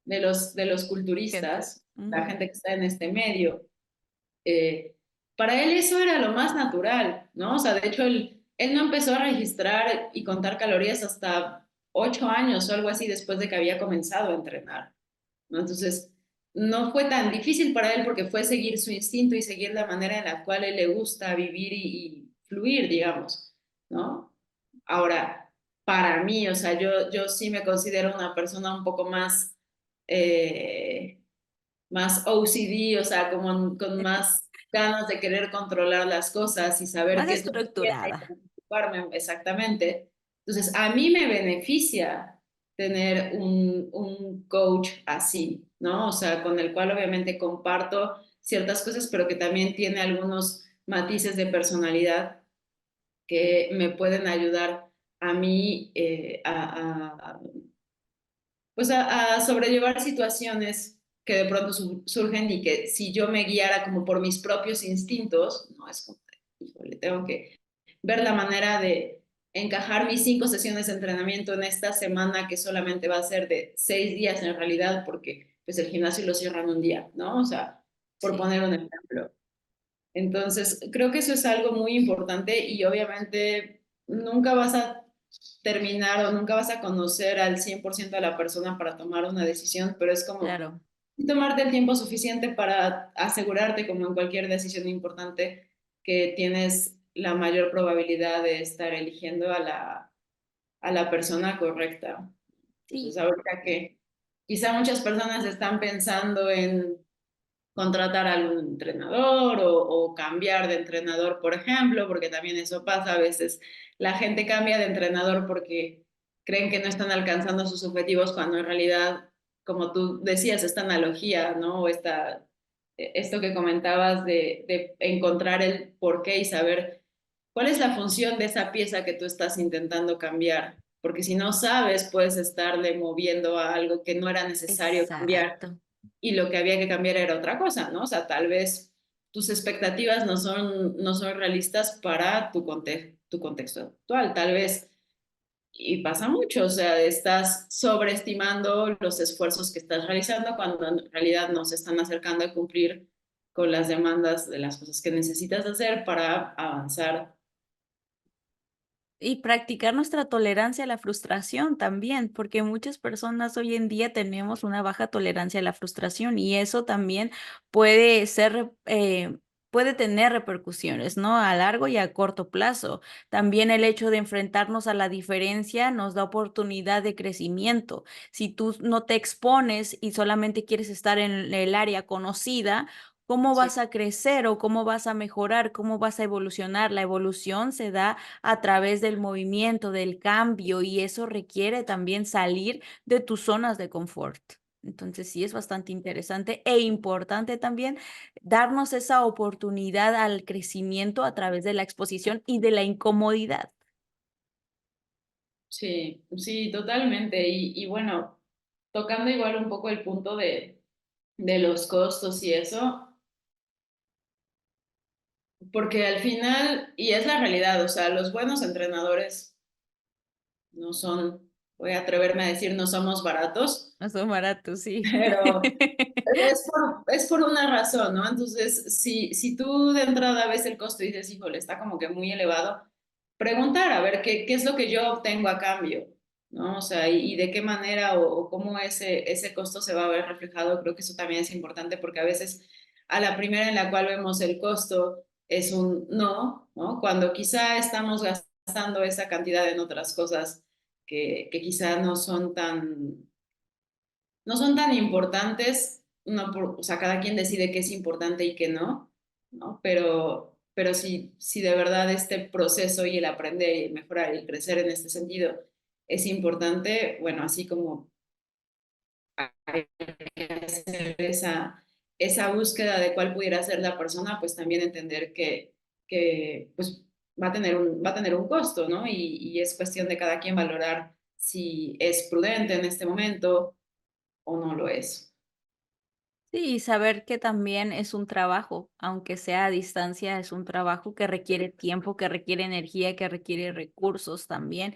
de los Gente. culturistas, la Ujú. gente que está en este medio, eh, para él eso era lo más natural, ¿no? O sea, de hecho, él no empezó a registrar y contar calorías hasta 8 años o algo así después de que había comenzado a entrenar, ¿no? Entonces, no fue tan difícil para él porque fue seguir su instinto y seguir la manera en la cual él le gusta vivir y fluir, digamos, ¿no? Ahora, para mí, o sea, yo sí me considero una persona un poco más, más OCD, o sea, como con más ganas de querer controlar las cosas y saber Más qué es lo que quiero y estructurada. preocuparme exactamente. Entonces, a mí me beneficia tener un coach así, ¿no? O sea, con el cual obviamente comparto ciertas cosas, pero que también tiene algunos matices de personalidad que me pueden ayudar a mí pues a sobrellevar situaciones que de pronto surgen y que si yo me guiara como por mis propios instintos, no es como, híjole, tengo que ver la manera de encajar mis 5 sesiones de entrenamiento en esta semana que solamente va a ser de 6 días en realidad porque pues el gimnasio lo cierran un día, ¿no? O sea, por Sí, poner un ejemplo. Entonces, creo que eso es algo muy importante y obviamente nunca vas a terminar o nunca vas a conocer al 100% a la persona para tomar una decisión, pero es como claro. tomarte el tiempo suficiente para asegurarte, como en cualquier decisión importante, que tienes la mayor probabilidad de estar eligiendo a la persona correcta. Entonces, Sí. ahorita que quizá muchas personas están pensando en contratar a algún entrenador o cambiar de entrenador, por ejemplo, porque también eso pasa a veces. La gente cambia de entrenador porque creen que no están alcanzando sus objetivos cuando en realidad, como tú decías, esta analogía, ¿no? O esto que comentabas de encontrar el porqué y saber cuál es la función de esa pieza que tú estás intentando cambiar. Porque si no sabes, puedes estarle moviendo a algo que no era necesario cambiar Exacto. y lo que había que cambiar era otra cosa, ¿no? O sea, tal vez tus expectativas no son realistas para tu contexto actual, tal vez, y pasa mucho, o sea, estás sobreestimando los esfuerzos que estás realizando cuando en realidad no se están acercando a cumplir con las demandas de las cosas que necesitas hacer para avanzar. Y practicar nuestra tolerancia a la frustración también, porque muchas personas hoy en día tenemos una baja tolerancia a la frustración y eso también puede ser, puede tener repercusiones, ¿no? A largo y a corto plazo. También el hecho de enfrentarnos a la diferencia nos da oportunidad de crecimiento. Si tú no te expones y solamente quieres estar en el área conocida, ¿cómo Sí, vas a crecer o cómo vas a mejorar? ¿Cómo vas a evolucionar? La evolución se da a través del movimiento, del cambio, y eso requiere también salir de tus zonas de confort. Entonces, sí es bastante interesante e importante también darnos esa oportunidad al crecimiento a través de la exposición y de la incomodidad. sí, sí, totalmente. Y bueno, tocando igual un poco el punto de los costos y eso, porque al final, y es la realidad, o sea, los buenos entrenadores no son, voy a atreverme a decir, no somos baratos, No son baratos, sí. pero es por una razón, ¿no? Entonces, si tú de entrada ves el costo y dices, híjole, está como que muy elevado, preguntar a ver qué es lo que yo obtengo a cambio, ¿no? O sea, y de qué manera o cómo ese costo se va a ver reflejado, creo que eso también es importante porque a veces a la primera en la cual vemos el costo es un no, ¿no? Cuando quizá estamos gastando esa cantidad en otras cosas que quizá no son tan importantes o sea, cada quien decide qué es importante y qué no, ¿no? Pero si de verdad este proceso y el aprender y el mejorar y el crecer en este sentido es importante, bueno, así como hay que hacer esa búsqueda de cuál pudiera ser la persona, pues también entender que pues va a tener un costo, ¿no? Y es cuestión de cada quien valorar si es prudente en este momento o no lo es. Sí, y saber que también es un trabajo, aunque sea a distancia, es un trabajo que requiere tiempo, que requiere energía, que requiere recursos también.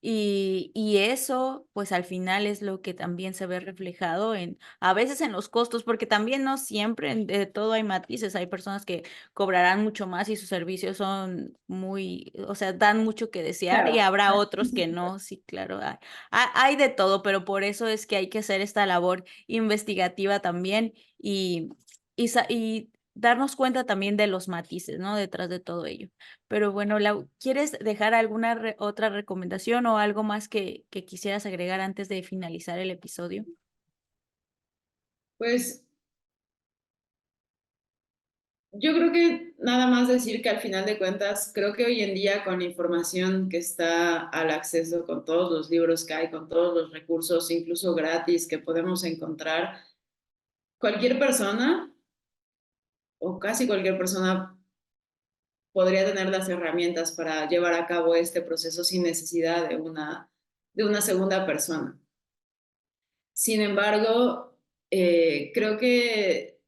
Y eso, pues al final es lo que también se ve reflejado en, a veces en los costos, porque también no siempre de todo hay matices. Hay personas que cobrarán mucho más y sus servicios son muy, o sea, dan mucho que desear y Claro. habrá otros que no. Sí, claro, hay de todo, pero por eso es que hay que hacer esta labor investigativa también y y darnos cuenta también de los matices, ¿no?, detrás de todo ello. Pero bueno, Lau, ¿quieres dejar alguna otra recomendación o algo más que quisieras agregar antes de finalizar el episodio? Pues yo creo que nada más decir que al final de cuentas, creo que hoy en día con la información que está al acceso, con todos los libros que hay, con todos los recursos, incluso gratis, que podemos encontrar, cualquier persona o casi cualquier persona podría tener las herramientas para llevar a cabo este proceso sin necesidad de una segunda persona. Sin embargo, creo que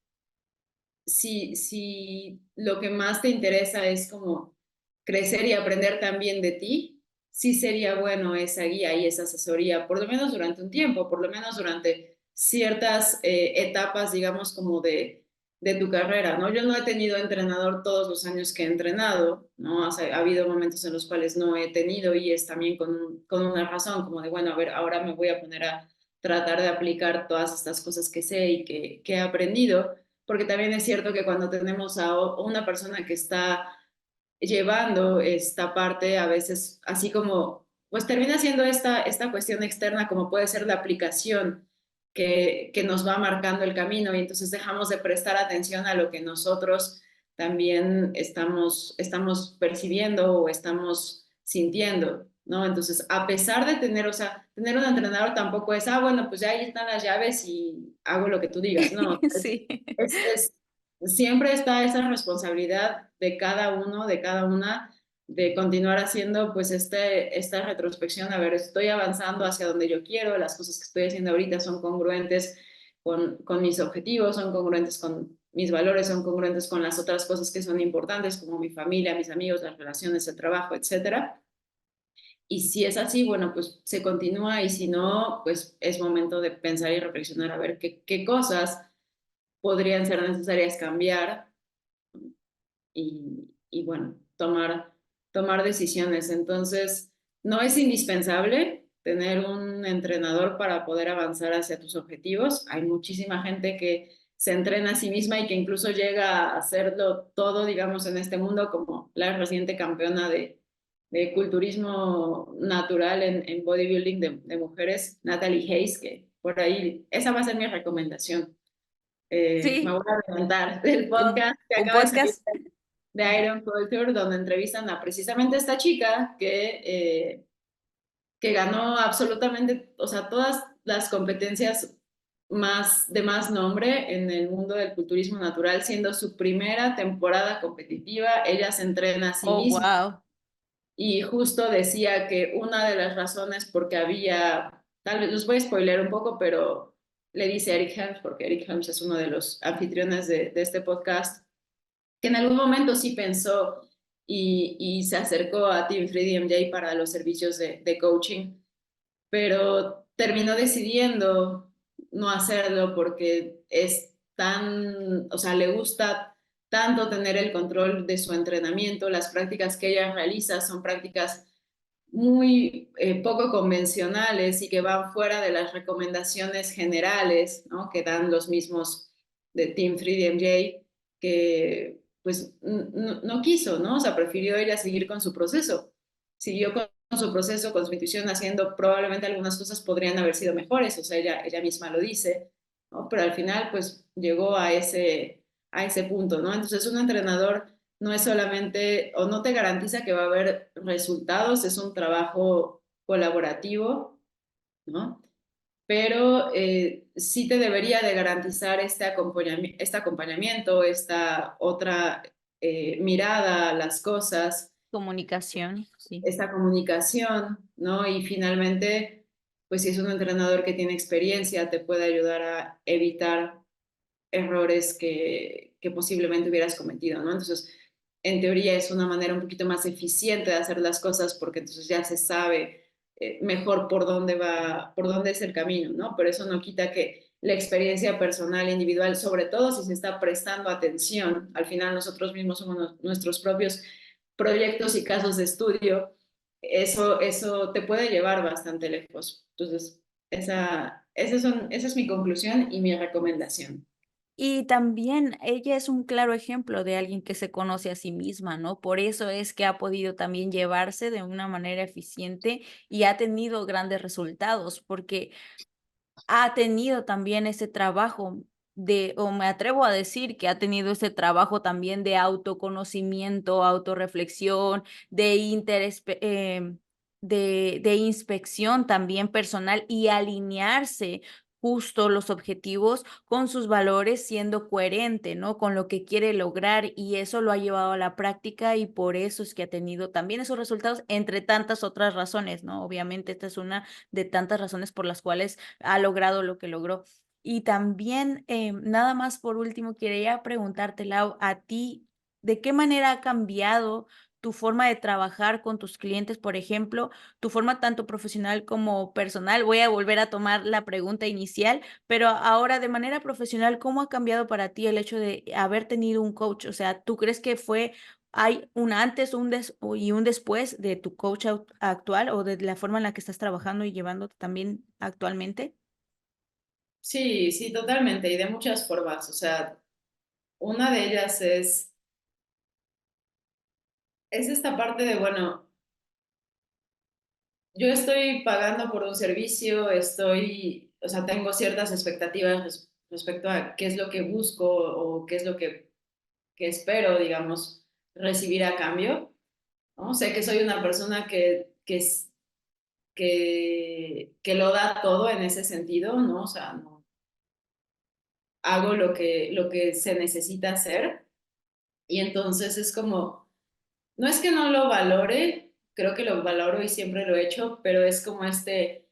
si lo que más te interesa es como crecer y aprender también de ti, sí sería bueno esa guía y esa asesoría, por lo menos durante un tiempo, por lo menos durante ciertas etapas, digamos, como de tu carrera, ¿no? Yo no he tenido entrenador todos los años que he entrenado, ¿no? O sea, ha habido momentos en los cuales no he tenido y es también con una razón, como de, bueno, a ver, ahora me voy a poner a tratar de aplicar todas estas cosas que sé y que he aprendido, porque también es cierto que cuando tenemos a una persona que está llevando esta parte, a veces así como, pues termina siendo esta cuestión externa como puede ser la aplicación que nos va marcando el camino y entonces dejamos de prestar atención a lo que nosotros también estamos percibiendo o estamos sintiendo, ¿no? Entonces, a pesar de tener, o sea, tener un entrenador tampoco es, ah, bueno, pues ya ahí están las llaves y hago lo que tú digas, no, Sí. es, siempre está esa responsabilidad de cada uno, de cada una, de continuar haciendo pues esta retrospección, a ver, estoy avanzando hacia donde yo quiero, las cosas que estoy haciendo ahorita son congruentes con mis objetivos, son congruentes con mis valores, son congruentes con las otras cosas que son importantes, como mi familia, mis amigos, las relaciones, el trabajo, etcétera. Y si es así, bueno, pues se continúa y si no, pues es momento de pensar y reflexionar a ver qué cosas podrían ser necesarias cambiar y bueno, tomar decisiones. Entonces, no es indispensable tener un entrenador para poder avanzar hacia tus objetivos. Hay muchísima gente que se entrena a sí misma y que incluso llega a hacerlo todo, digamos, en este mundo, como la reciente campeona de culturismo natural en bodybuilding de mujeres, Natalie Hayes, que por ahí, esa va a ser mi recomendación. Me Sí, voy a adelantar del podcast que un acaba de salir podcast. de Iron Culture, donde entrevistan a precisamente esta chica que ganó absolutamente, o sea, todas las competencias de más nombre en el mundo del culturismo natural, siendo su primera temporada competitiva. Ella se entrena a sí Oh, misma wow. y justo decía que una de las razones porque había, tal vez los voy a spoiler un poco, pero le dice a Eric Helms, porque Eric Helms es uno de los anfitriones de este podcast, que en algún momento sí pensó y se acercó a Team 3DMJ para los servicios de coaching, pero terminó decidiendo no hacerlo porque es tan, o sea, le gusta tanto tener el control de su entrenamiento, las prácticas que ella realiza son prácticas muy poco convencionales y que van fuera de las recomendaciones generales, ¿no? Que dan los mismos de Team 3DMJ, que pues no quiso, ¿no? O sea, prefirió ella seguir con su proceso. Siguió con su proceso, con su intuición, haciendo probablemente algunas cosas podrían haber sido mejores, o sea, ella misma lo dice, ¿no? Pero al final, pues llegó a ese punto, ¿no? Entonces, un entrenador no es solamente, o no te garantiza que va a haber resultados, es un trabajo colaborativo, ¿no? Pero sí te debería de garantizar este acompañamiento, esta otra mirada a las cosas, Comunicación, sí. esta comunicación, ¿no? Y finalmente, pues si es un entrenador que tiene experiencia, te puede ayudar a evitar errores que posiblemente hubieras cometido, ¿no? Entonces, en teoría es una manera un poquito más eficiente de hacer las cosas porque entonces ya se sabe mejor por dónde es el camino, ¿no? Pero eso no quita que la experiencia personal, individual, sobre todo si se está prestando atención, al final nosotros mismos somos nuestros propios proyectos y casos de estudio, eso te puede llevar bastante lejos. Entonces, esa es mi conclusión y mi recomendación. Y también ella es un claro ejemplo de alguien que se conoce a sí misma, ¿no? Por eso es que ha podido también llevarse de una manera eficiente y ha tenido grandes resultados, porque ha tenido también ese trabajo de, o me atrevo a decir que ha tenido ese trabajo también de autoconocimiento, autorreflexión, de interés, de inspección también personal y alinearse justo los objetivos con sus valores, siendo coherente, ¿no? Con lo que quiere lograr y eso lo ha llevado a la práctica y por eso es que ha tenido también esos resultados, entre tantas otras razones, ¿no? Obviamente esta es una de tantas razones por las cuales ha logrado lo que logró. Y también, nada más por último, quería preguntarte, Lau, a ti, ¿de qué manera ha cambiado tu forma de trabajar con tus clientes, por ejemplo, tu forma tanto profesional como personal? Voy a volver a tomar la pregunta inicial, pero ahora de manera profesional, ¿cómo ha cambiado para ti el hecho de haber tenido un coach? O sea, ¿tú crees que hay un antes y un después de tu coach actual o de la forma en la que estás trabajando y llevándote también actualmente? Sí, sí, totalmente, y de muchas formas. O sea, una de ellas es esta parte de, bueno, yo estoy pagando por un servicio, o sea, tengo ciertas expectativas respecto a qué es lo que busco o qué es lo que espero, digamos, recibir a cambio, ¿no? Sé que soy una persona que lo da todo en ese sentido, ¿no? O sea, no, hago lo que se necesita hacer y entonces es como, no es que no lo valore, creo que lo valoro y siempre lo he hecho, pero es como este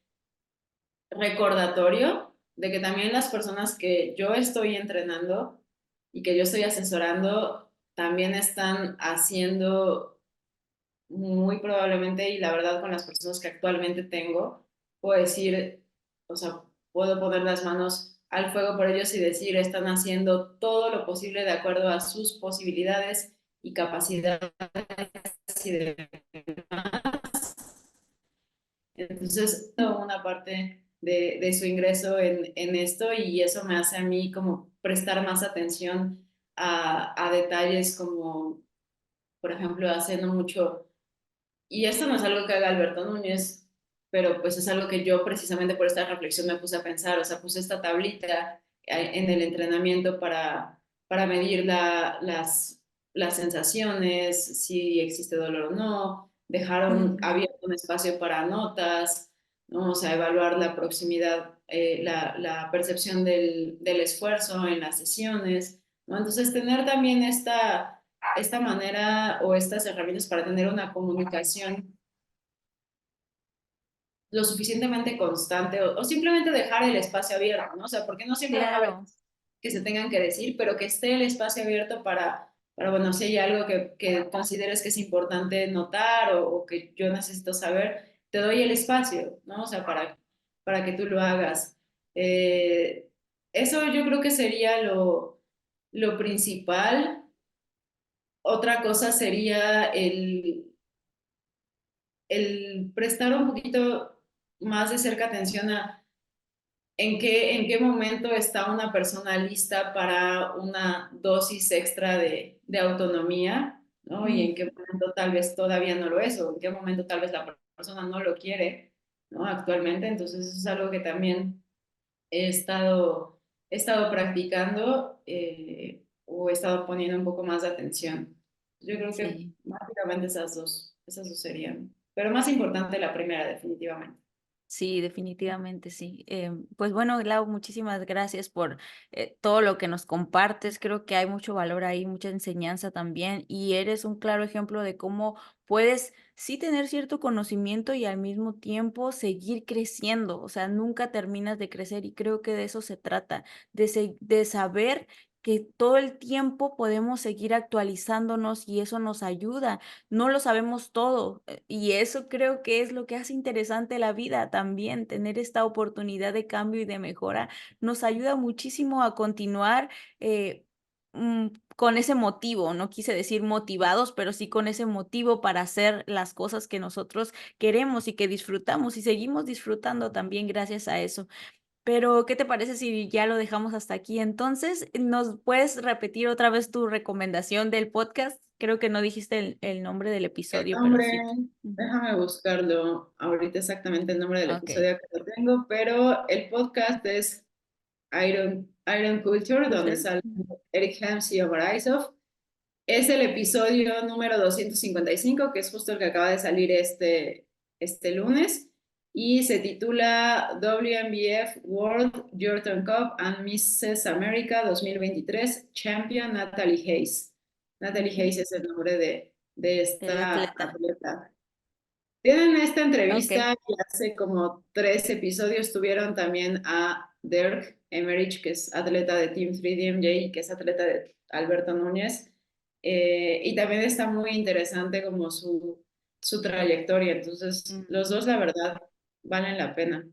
recordatorio de que también las personas que yo estoy entrenando y que yo estoy asesorando también están haciendo muy probablemente, y la verdad con las personas que actualmente tengo, puedo decir, o sea, puedo poner las manos al fuego por ellos y decir, están haciendo todo lo posible de acuerdo a sus posibilidades y capacidades y demás. Entonces, una parte de su ingreso en esto y eso me hace a mí como prestar más atención a detalles como, por ejemplo, hace no mucho, y esto no es algo que haga Alberto Núñez, pero pues es algo que yo precisamente por esta reflexión me puse a pensar, o sea, puse esta tablita en el entrenamiento para medir las sensaciones, si existe dolor o no, dejaron Mm. abierto un espacio para notas, ¿no? O sea, evaluar la proximidad, la percepción del esfuerzo en las sesiones, ¿no? Entonces, tener también esta manera o estas herramientas para tener una comunicación lo suficientemente constante o simplemente dejar el espacio abierto, ¿no? O sea, porque no siempre van a haber Claro. que se tengan que decir, pero que esté el espacio abierto bueno, si hay algo que consideres que es importante notar o que yo necesito saber, te doy el espacio, ¿no? O sea, para que tú lo hagas. Eh, Eso yo creo que sería lo principal. Otra cosa sería el prestar un poquito más de cerca atención a en qué momento está una persona lista para una dosis extra de autonomía, ¿no? Y Mm. en qué momento tal vez todavía no lo es, o en qué momento tal vez la persona no lo quiere, ¿no? Actualmente. Entonces, eso es algo que también he he estado practicando o he estado poniendo un poco más de atención. Yo creo que Sí. básicamente esas dos serían. Pero más importante la primera, definitivamente. Sí, definitivamente sí. Pues bueno, Lau, muchísimas gracias por todo lo que nos compartes. Creo que hay mucho valor ahí, mucha enseñanza también, y eres un claro ejemplo de cómo puedes sí tener cierto conocimiento y al mismo tiempo seguir creciendo. O sea, nunca terminas de crecer y creo que de eso se trata, de saber que todo el tiempo podemos seguir actualizándonos y eso nos ayuda. No lo sabemos todo, y eso creo que es lo que hace interesante la vida también, tener esta oportunidad de cambio y de mejora nos ayuda muchísimo a continuar con ese motivo, no quise decir motivados, pero sí con ese motivo para hacer las cosas que nosotros queremos y que disfrutamos y seguimos disfrutando también gracias a eso. Pero, ¿qué te parece si ya lo dejamos hasta aquí? Entonces, ¿nos puedes repetir otra vez tu recomendación del podcast? Creo que no dijiste el nombre del El episodio, pero nombre, sí. Ujú. déjame buscarlo ahorita exactamente el nombre del Ok, episodio que lo tengo, pero el podcast es Iron Culture, donde culture. sale Ujú. Eric Helms y Omar Isov. Es el episodio número 255, que es justo el que acaba de salir este lunes, y se titula WNBF World Jordan Cup and Mrs. America 2023 Champion Natalie Hayes. Natalie Ujú. Hayes es el nombre de El esta atleta. atleta. Tienen esta Ok. entrevista y hace como 3 episodios tuvieron también a Dirk Emerich, que es atleta de Team 3DMJ y que es atleta de Alberto Núñez. Y también está muy interesante como su trayectoria. Entonces, los dos, la verdad, valen la pena.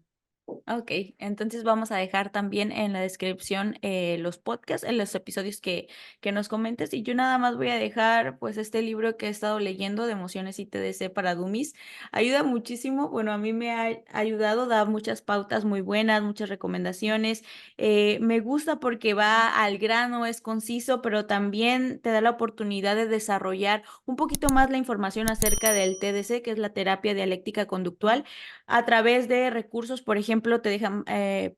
Ok, entonces vamos a dejar también en la descripción los podcasts, en los episodios que nos comentes y yo nada más voy a dejar pues este libro que he estado leyendo de emociones y TDC para Dummies. Ayuda muchísimo, bueno, a mí me ha ayudado, da muchas pautas muy buenas, muchas recomendaciones. Me gusta porque va al grano, es conciso, pero también te da la oportunidad de desarrollar un poquito más la información acerca del TDC, que es la terapia dialéctica conductual a través de recursos, por ejemplo, te dejan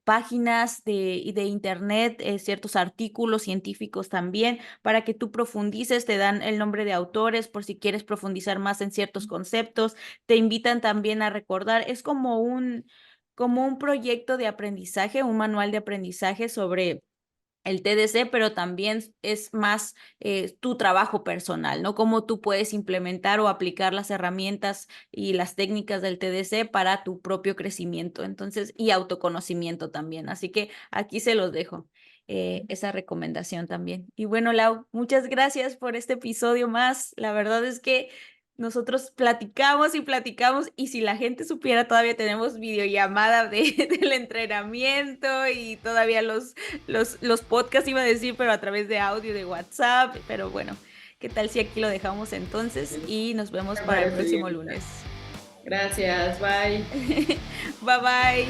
páginas de internet, ciertos artículos científicos también, para que tú profundices, te dan el nombre de autores por si quieres profundizar más en ciertos conceptos, te invitan también a recordar, es como un proyecto de aprendizaje, un manual de aprendizaje sobre el TDC, pero también es más tu trabajo personal, ¿no? Cómo tú puedes implementar o aplicar las herramientas y las técnicas del TDC para tu propio crecimiento, entonces, y autoconocimiento también. Así que aquí se los dejo, esa recomendación también. Y bueno, Lau, muchas gracias por este episodio más. La verdad es que nosotros platicamos y platicamos y si la gente supiera, todavía tenemos videollamada del entrenamiento y todavía los podcasts iba a decir, pero a través de audio de WhatsApp. Pero bueno, ¿qué tal si aquí lo dejamos entonces y nos vemos Me para el parece próximo bien. lunes? Gracias, bye. Bye bye.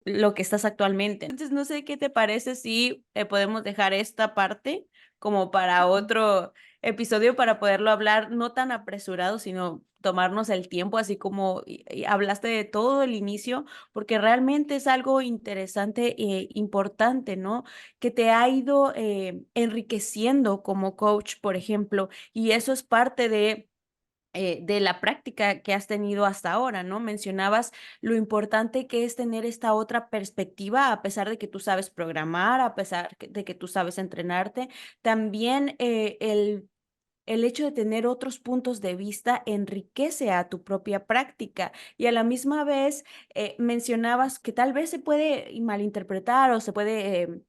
lo que estás actualmente. Entonces, no sé qué te parece si podemos dejar esta parte como para otro episodio para poderlo hablar no tan apresurado, sino tomarnos el tiempo, así como y hablaste de todo el inicio, porque realmente es algo interesante e importante, ¿no? Que te ha ido enriqueciendo como coach, por ejemplo, y eso es parte de la práctica que has tenido hasta ahora, ¿no? Mencionabas lo importante que es tener esta otra perspectiva, a pesar de que tú sabes programar, a pesar de que tú sabes entrenarte, también el hecho de tener otros puntos de vista enriquece a tu propia práctica y a la misma vez mencionabas que tal vez se puede malinterpretar o se puede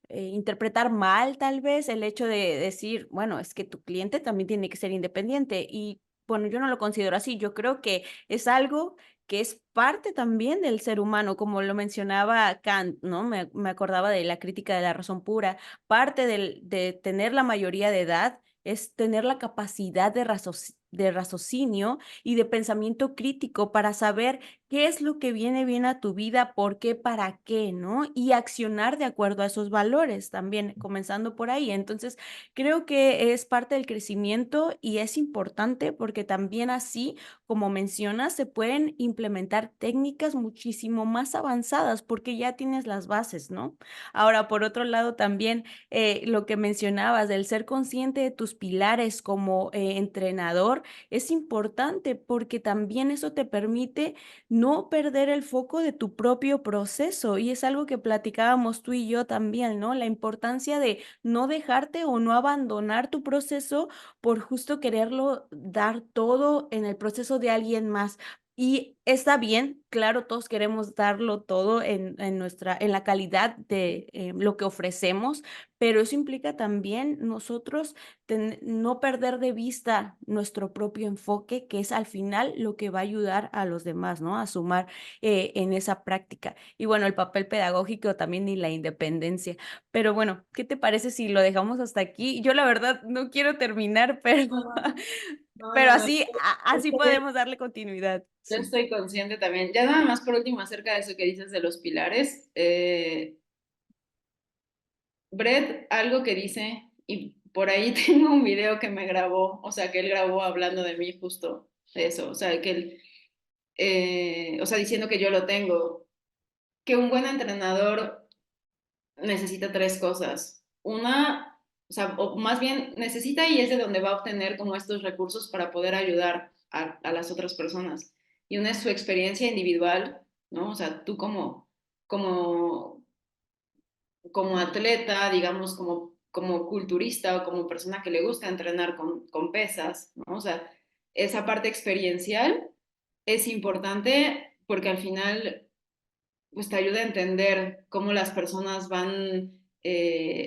interpretar mal tal vez el hecho de decir, bueno, es que tu cliente también tiene que ser independiente y bueno, yo no lo considero así, yo creo que es algo que es parte también del ser humano, como lo mencionaba Kant, ¿no? Me acordaba de la crítica de la razón pura, parte de tener la mayoría de edad es tener la capacidad de raciocinio y de pensamiento crítico para saber qué es lo que viene bien a tu vida, por qué, para qué, ¿no? Y accionar de acuerdo a esos valores también, comenzando por ahí. Entonces, creo que es parte del crecimiento y es importante porque también así, como mencionas, se pueden implementar técnicas muchísimo más avanzadas porque ya tienes las bases, ¿no? Ahora, por otro lado, también lo que mencionabas del ser consciente de tus pilares como entrenador es importante porque también eso te permite no perder el foco de tu propio proceso y es algo que platicábamos tú y yo también, ¿no? La importancia de no dejarte o no abandonar tu proceso por justo quererlo dar todo en el proceso de alguien más. Y está bien, claro, todos queremos darlo todo en la calidad de lo que ofrecemos, pero eso implica también nosotros no perder de vista nuestro propio enfoque, que es al final lo que va a ayudar a los demás, ¿no? A sumar en esa práctica. Y bueno, el papel pedagógico también y la independencia. Pero bueno, ¿qué te parece si lo dejamos hasta aquí? Yo la verdad no quiero terminar, pero, No, no, no, pero no, no. así, así podemos darle continuidad. Yo Sí. estoy consciente también. Ya nada más por último acerca de eso que dices de los pilares. Brett, algo que dice, y por ahí tengo un video que me grabó, o sea, que él grabó hablando de mí justo de eso, o sea, que él, o sea, diciendo que yo lo tengo, que un buen entrenador necesita tres cosas. Una, o sea, o más bien necesita y es de donde va a obtener como estos recursos para poder ayudar a las otras personas. Y una es su experiencia individual, ¿no? O sea, tú como, como atleta, digamos, como culturista o como persona que le gusta entrenar con pesas, ¿no? O sea, esa parte experiencial es importante porque al final pues te ayuda a entender cómo las personas van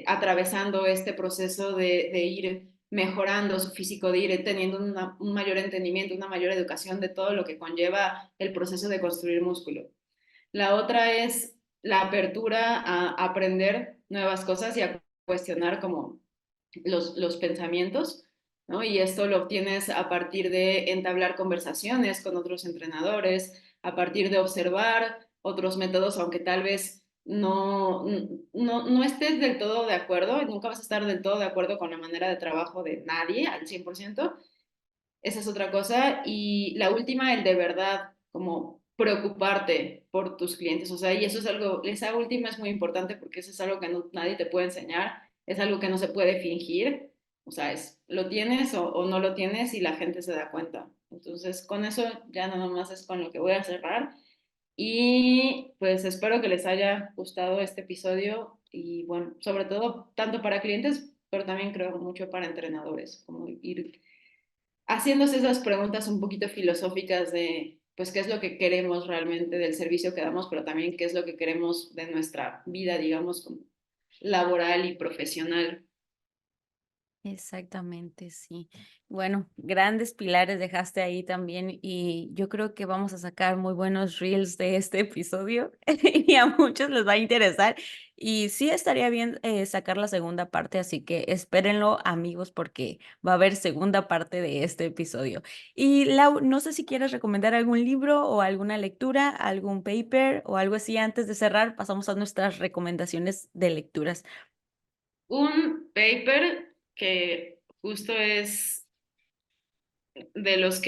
atravesando este proceso de ir mejorando su físico, de ir teniendo un mayor entendimiento, una mayor educación de todo lo que conlleva el proceso de construir músculo. La otra es la apertura a aprender nuevas cosas y a cuestionar como los pensamientos, ¿no? Y esto lo obtienes a partir de entablar conversaciones con otros entrenadores, a partir de observar otros métodos, aunque tal vez no estés del todo de acuerdo, nunca vas a estar del todo de acuerdo con la manera de trabajo de nadie al 100%. Esa es otra cosa. Y la última, el de verdad, como preocuparte por tus clientes. O sea, y eso es algo, esa última es muy importante porque eso es algo que nadie te puede enseñar, es algo que no se puede fingir. O sea, es, lo tienes o no lo tienes y la gente se da cuenta. Entonces, con eso ya nada más es con lo que voy a cerrar. Y pues espero que les haya gustado este episodio y bueno, sobre todo tanto para clientes, pero también creo mucho para entrenadores, como ir haciéndose esas preguntas un poquito filosóficas de, pues, qué es lo que queremos realmente del servicio que damos, pero también qué es lo que queremos de nuestra vida, digamos, como laboral y profesional. Exactamente, sí. Bueno, grandes pilares dejaste ahí también y yo creo que vamos a sacar muy buenos reels de este episodio y a muchos les va a interesar Y sí estaría bien sacar la segunda parte, así que espérenlo, amigos, porque va a haber segunda parte de este episodio. Y Lau, no sé si quieres recomendar algún libro o alguna lectura, algún paper o algo así antes de cerrar, pasamos a nuestras recomendaciones de lecturas. Un paper que justo es de los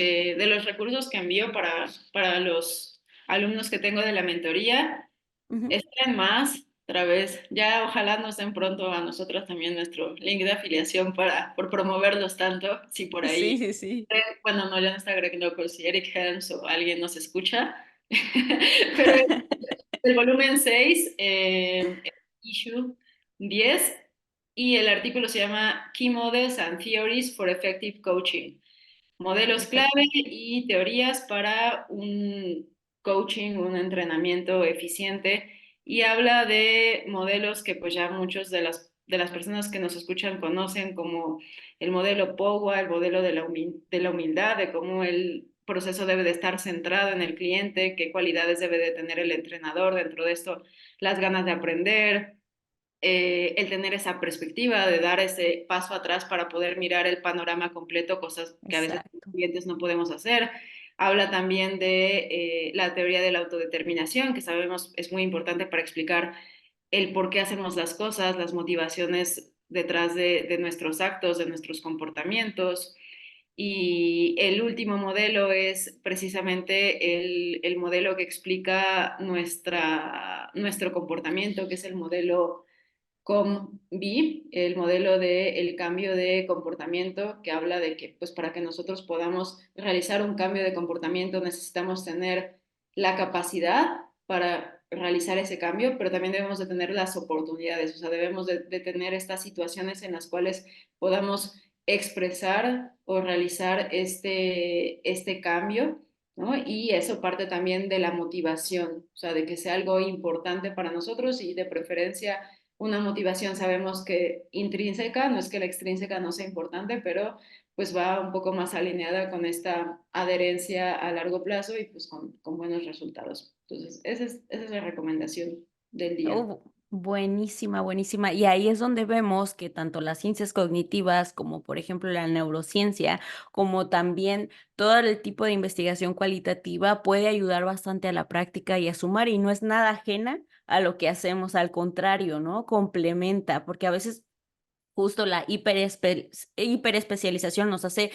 recursos que envío para los alumnos que tengo de la mentoría. Ujú. Estén más, otra vez, ya ojalá nos den pronto a nosotros también nuestro link de afiliación por promoverlos tanto, si por Sí, ahí, sí, sí. bueno, no, ya no está Greg Locos, si Eric Helms o alguien nos escucha, pero es el volumen 6 issue 10 y el artículo se llama Key Models and Theories for Effective Coaching. Modelos clave Perfecto. y teorías para un coaching, un entrenamiento eficiente y habla de modelos que pues ya muchos de las personas que nos escuchan conocen como el modelo POWA, el modelo de la humildad, de cómo el proceso debe de estar centrado en el cliente, qué cualidades debe de tener el entrenador, dentro de esto las ganas de aprender, el tener esa perspectiva de dar ese paso atrás para poder mirar el panorama completo, cosas que a veces los Exacto. clientes no podemos hacer. Habla también de la teoría de la autodeterminación, que sabemos es muy importante para explicar el por qué hacemos las cosas, las motivaciones detrás de nuestros actos, de nuestros comportamientos. Y el último modelo es precisamente el modelo que explica nuestro comportamiento, que es el modelo COM-B, el modelo del cambio de comportamiento, que habla de que pues para que nosotros podamos realizar un cambio de comportamiento necesitamos tener la capacidad para realizar ese cambio, pero también debemos de tener las oportunidades, o sea, debemos de tener estas situaciones en las cuales podamos expresar o realizar este cambio, ¿no? Y eso parte también de la motivación, o sea, de que sea algo importante para nosotros y de preferencia una motivación sabemos que intrínseca, no es que la extrínseca no sea importante, pero pues va un poco más alineada con esta adherencia a largo plazo y pues con buenos resultados. Entonces, esa es la recomendación del día. Buenísima, buenísima. Y ahí es donde vemos que tanto las ciencias cognitivas como por ejemplo la neurociencia, como también todo el tipo de investigación cualitativa puede ayudar bastante a la práctica y a sumar y no es nada ajena a lo que hacemos, al contrario, ¿no? Complementa, porque a veces justo la hiperespecialización nos hace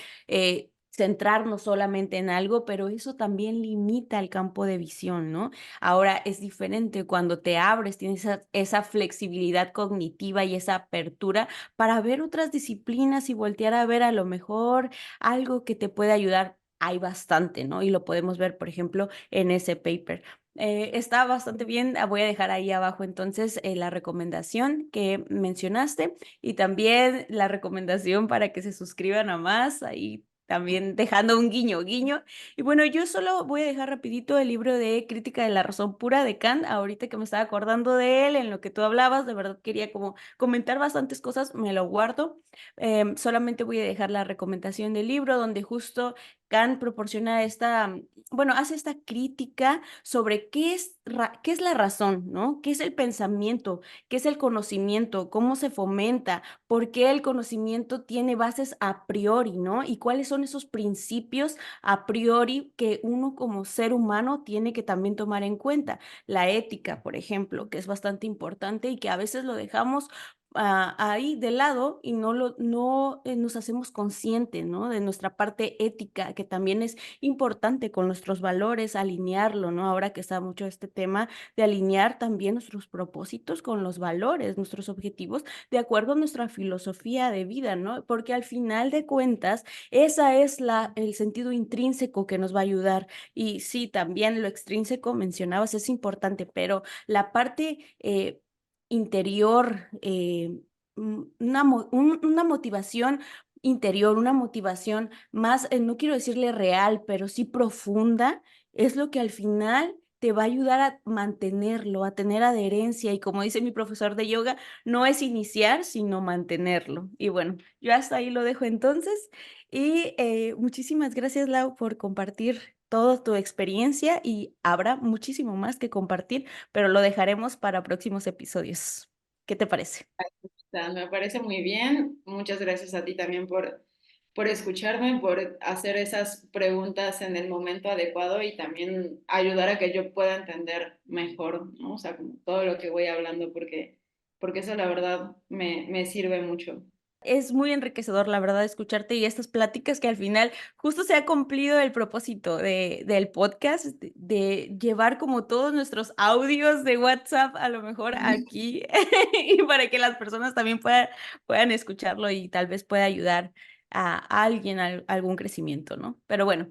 centrarnos solamente en algo, pero eso también limita el campo de visión, ¿no? Ahora es diferente cuando te abres, tienes esa flexibilidad cognitiva y esa apertura para ver otras disciplinas y voltear a ver a lo mejor algo que te puede ayudar. Hay bastante, ¿no? Y lo podemos ver, por ejemplo, en ese paper. Está bastante bien. Voy a dejar ahí abajo entonces la recomendación que mencionaste y también la recomendación para que se suscriban a más, ahí también dejando un guiño, guiño. Y bueno, yo solo voy a dejar rapidito el libro de Crítica de la Razón Pura de Kant, ahorita que me estaba acordando de él, en lo que tú hablabas, de verdad quería como comentar bastantes cosas, me lo guardo. Solamente voy a dejar la recomendación del libro donde justo Kant proporciona bueno, hace esta crítica sobre qué es la razón, ¿no? ¿Qué es el pensamiento? ¿Qué es el conocimiento? ¿Cómo se fomenta? ¿Por qué el conocimiento tiene bases a priori, ¿no? Y cuáles son esos principios a priori que uno como ser humano tiene que también tomar en cuenta. La ética, por ejemplo, que es bastante importante y que a veces lo dejamos ahí de lado y no nos hacemos conscientes, ¿no? De nuestra parte ética, que también es importante con nuestros valores, alinearlo, ¿no? Ahora que está mucho este tema de alinear también nuestros propósitos con los valores, nuestros objetivos, de acuerdo a nuestra filosofía de vida, ¿no? Porque al final de cuentas, esa es el sentido intrínseco que nos va a ayudar. Y sí, también lo extrínseco mencionabas, es importante, pero la parte interior, una motivación interior, una motivación más, no quiero decirle real, pero sí profunda, es lo que al final te va a ayudar a mantenerlo, a tener adherencia y como dice mi profesor de yoga, no es iniciar, sino mantenerlo. Y bueno, yo hasta ahí lo dejo entonces y, muchísimas gracias, Lau, por compartir toda tu experiencia y habrá muchísimo más que compartir, pero lo dejaremos para próximos episodios. ¿Qué te parece? Sea, me parece muy bien. Muchas gracias a ti también por escucharme, por hacer esas preguntas en el momento adecuado y también ayudar a que yo pueda entender mejor, ¿no? O sea, como todo lo que voy hablando, porque eso la verdad me sirve mucho. Es muy enriquecedor, la verdad, escucharte y estas pláticas que al final justo se ha cumplido el propósito del podcast, de llevar como todos nuestros audios de WhatsApp a lo mejor aquí y para que las personas también puedan escucharlo y tal vez pueda ayudar a alguien a algún crecimiento, ¿no? Pero bueno,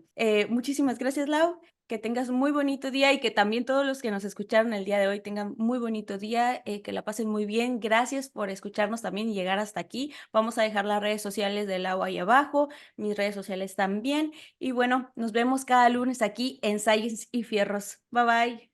muchísimas gracias, Lau. Que tengas un muy bonito día y que también todos los que nos escucharon el día de hoy tengan muy bonito día, que la pasen muy bien. Gracias por escucharnos también y llegar hasta aquí. Vamos a dejar las redes sociales del Lau ahí abajo, mis redes sociales también. Y bueno, nos vemos cada lunes aquí en Science y Fierros. Bye bye.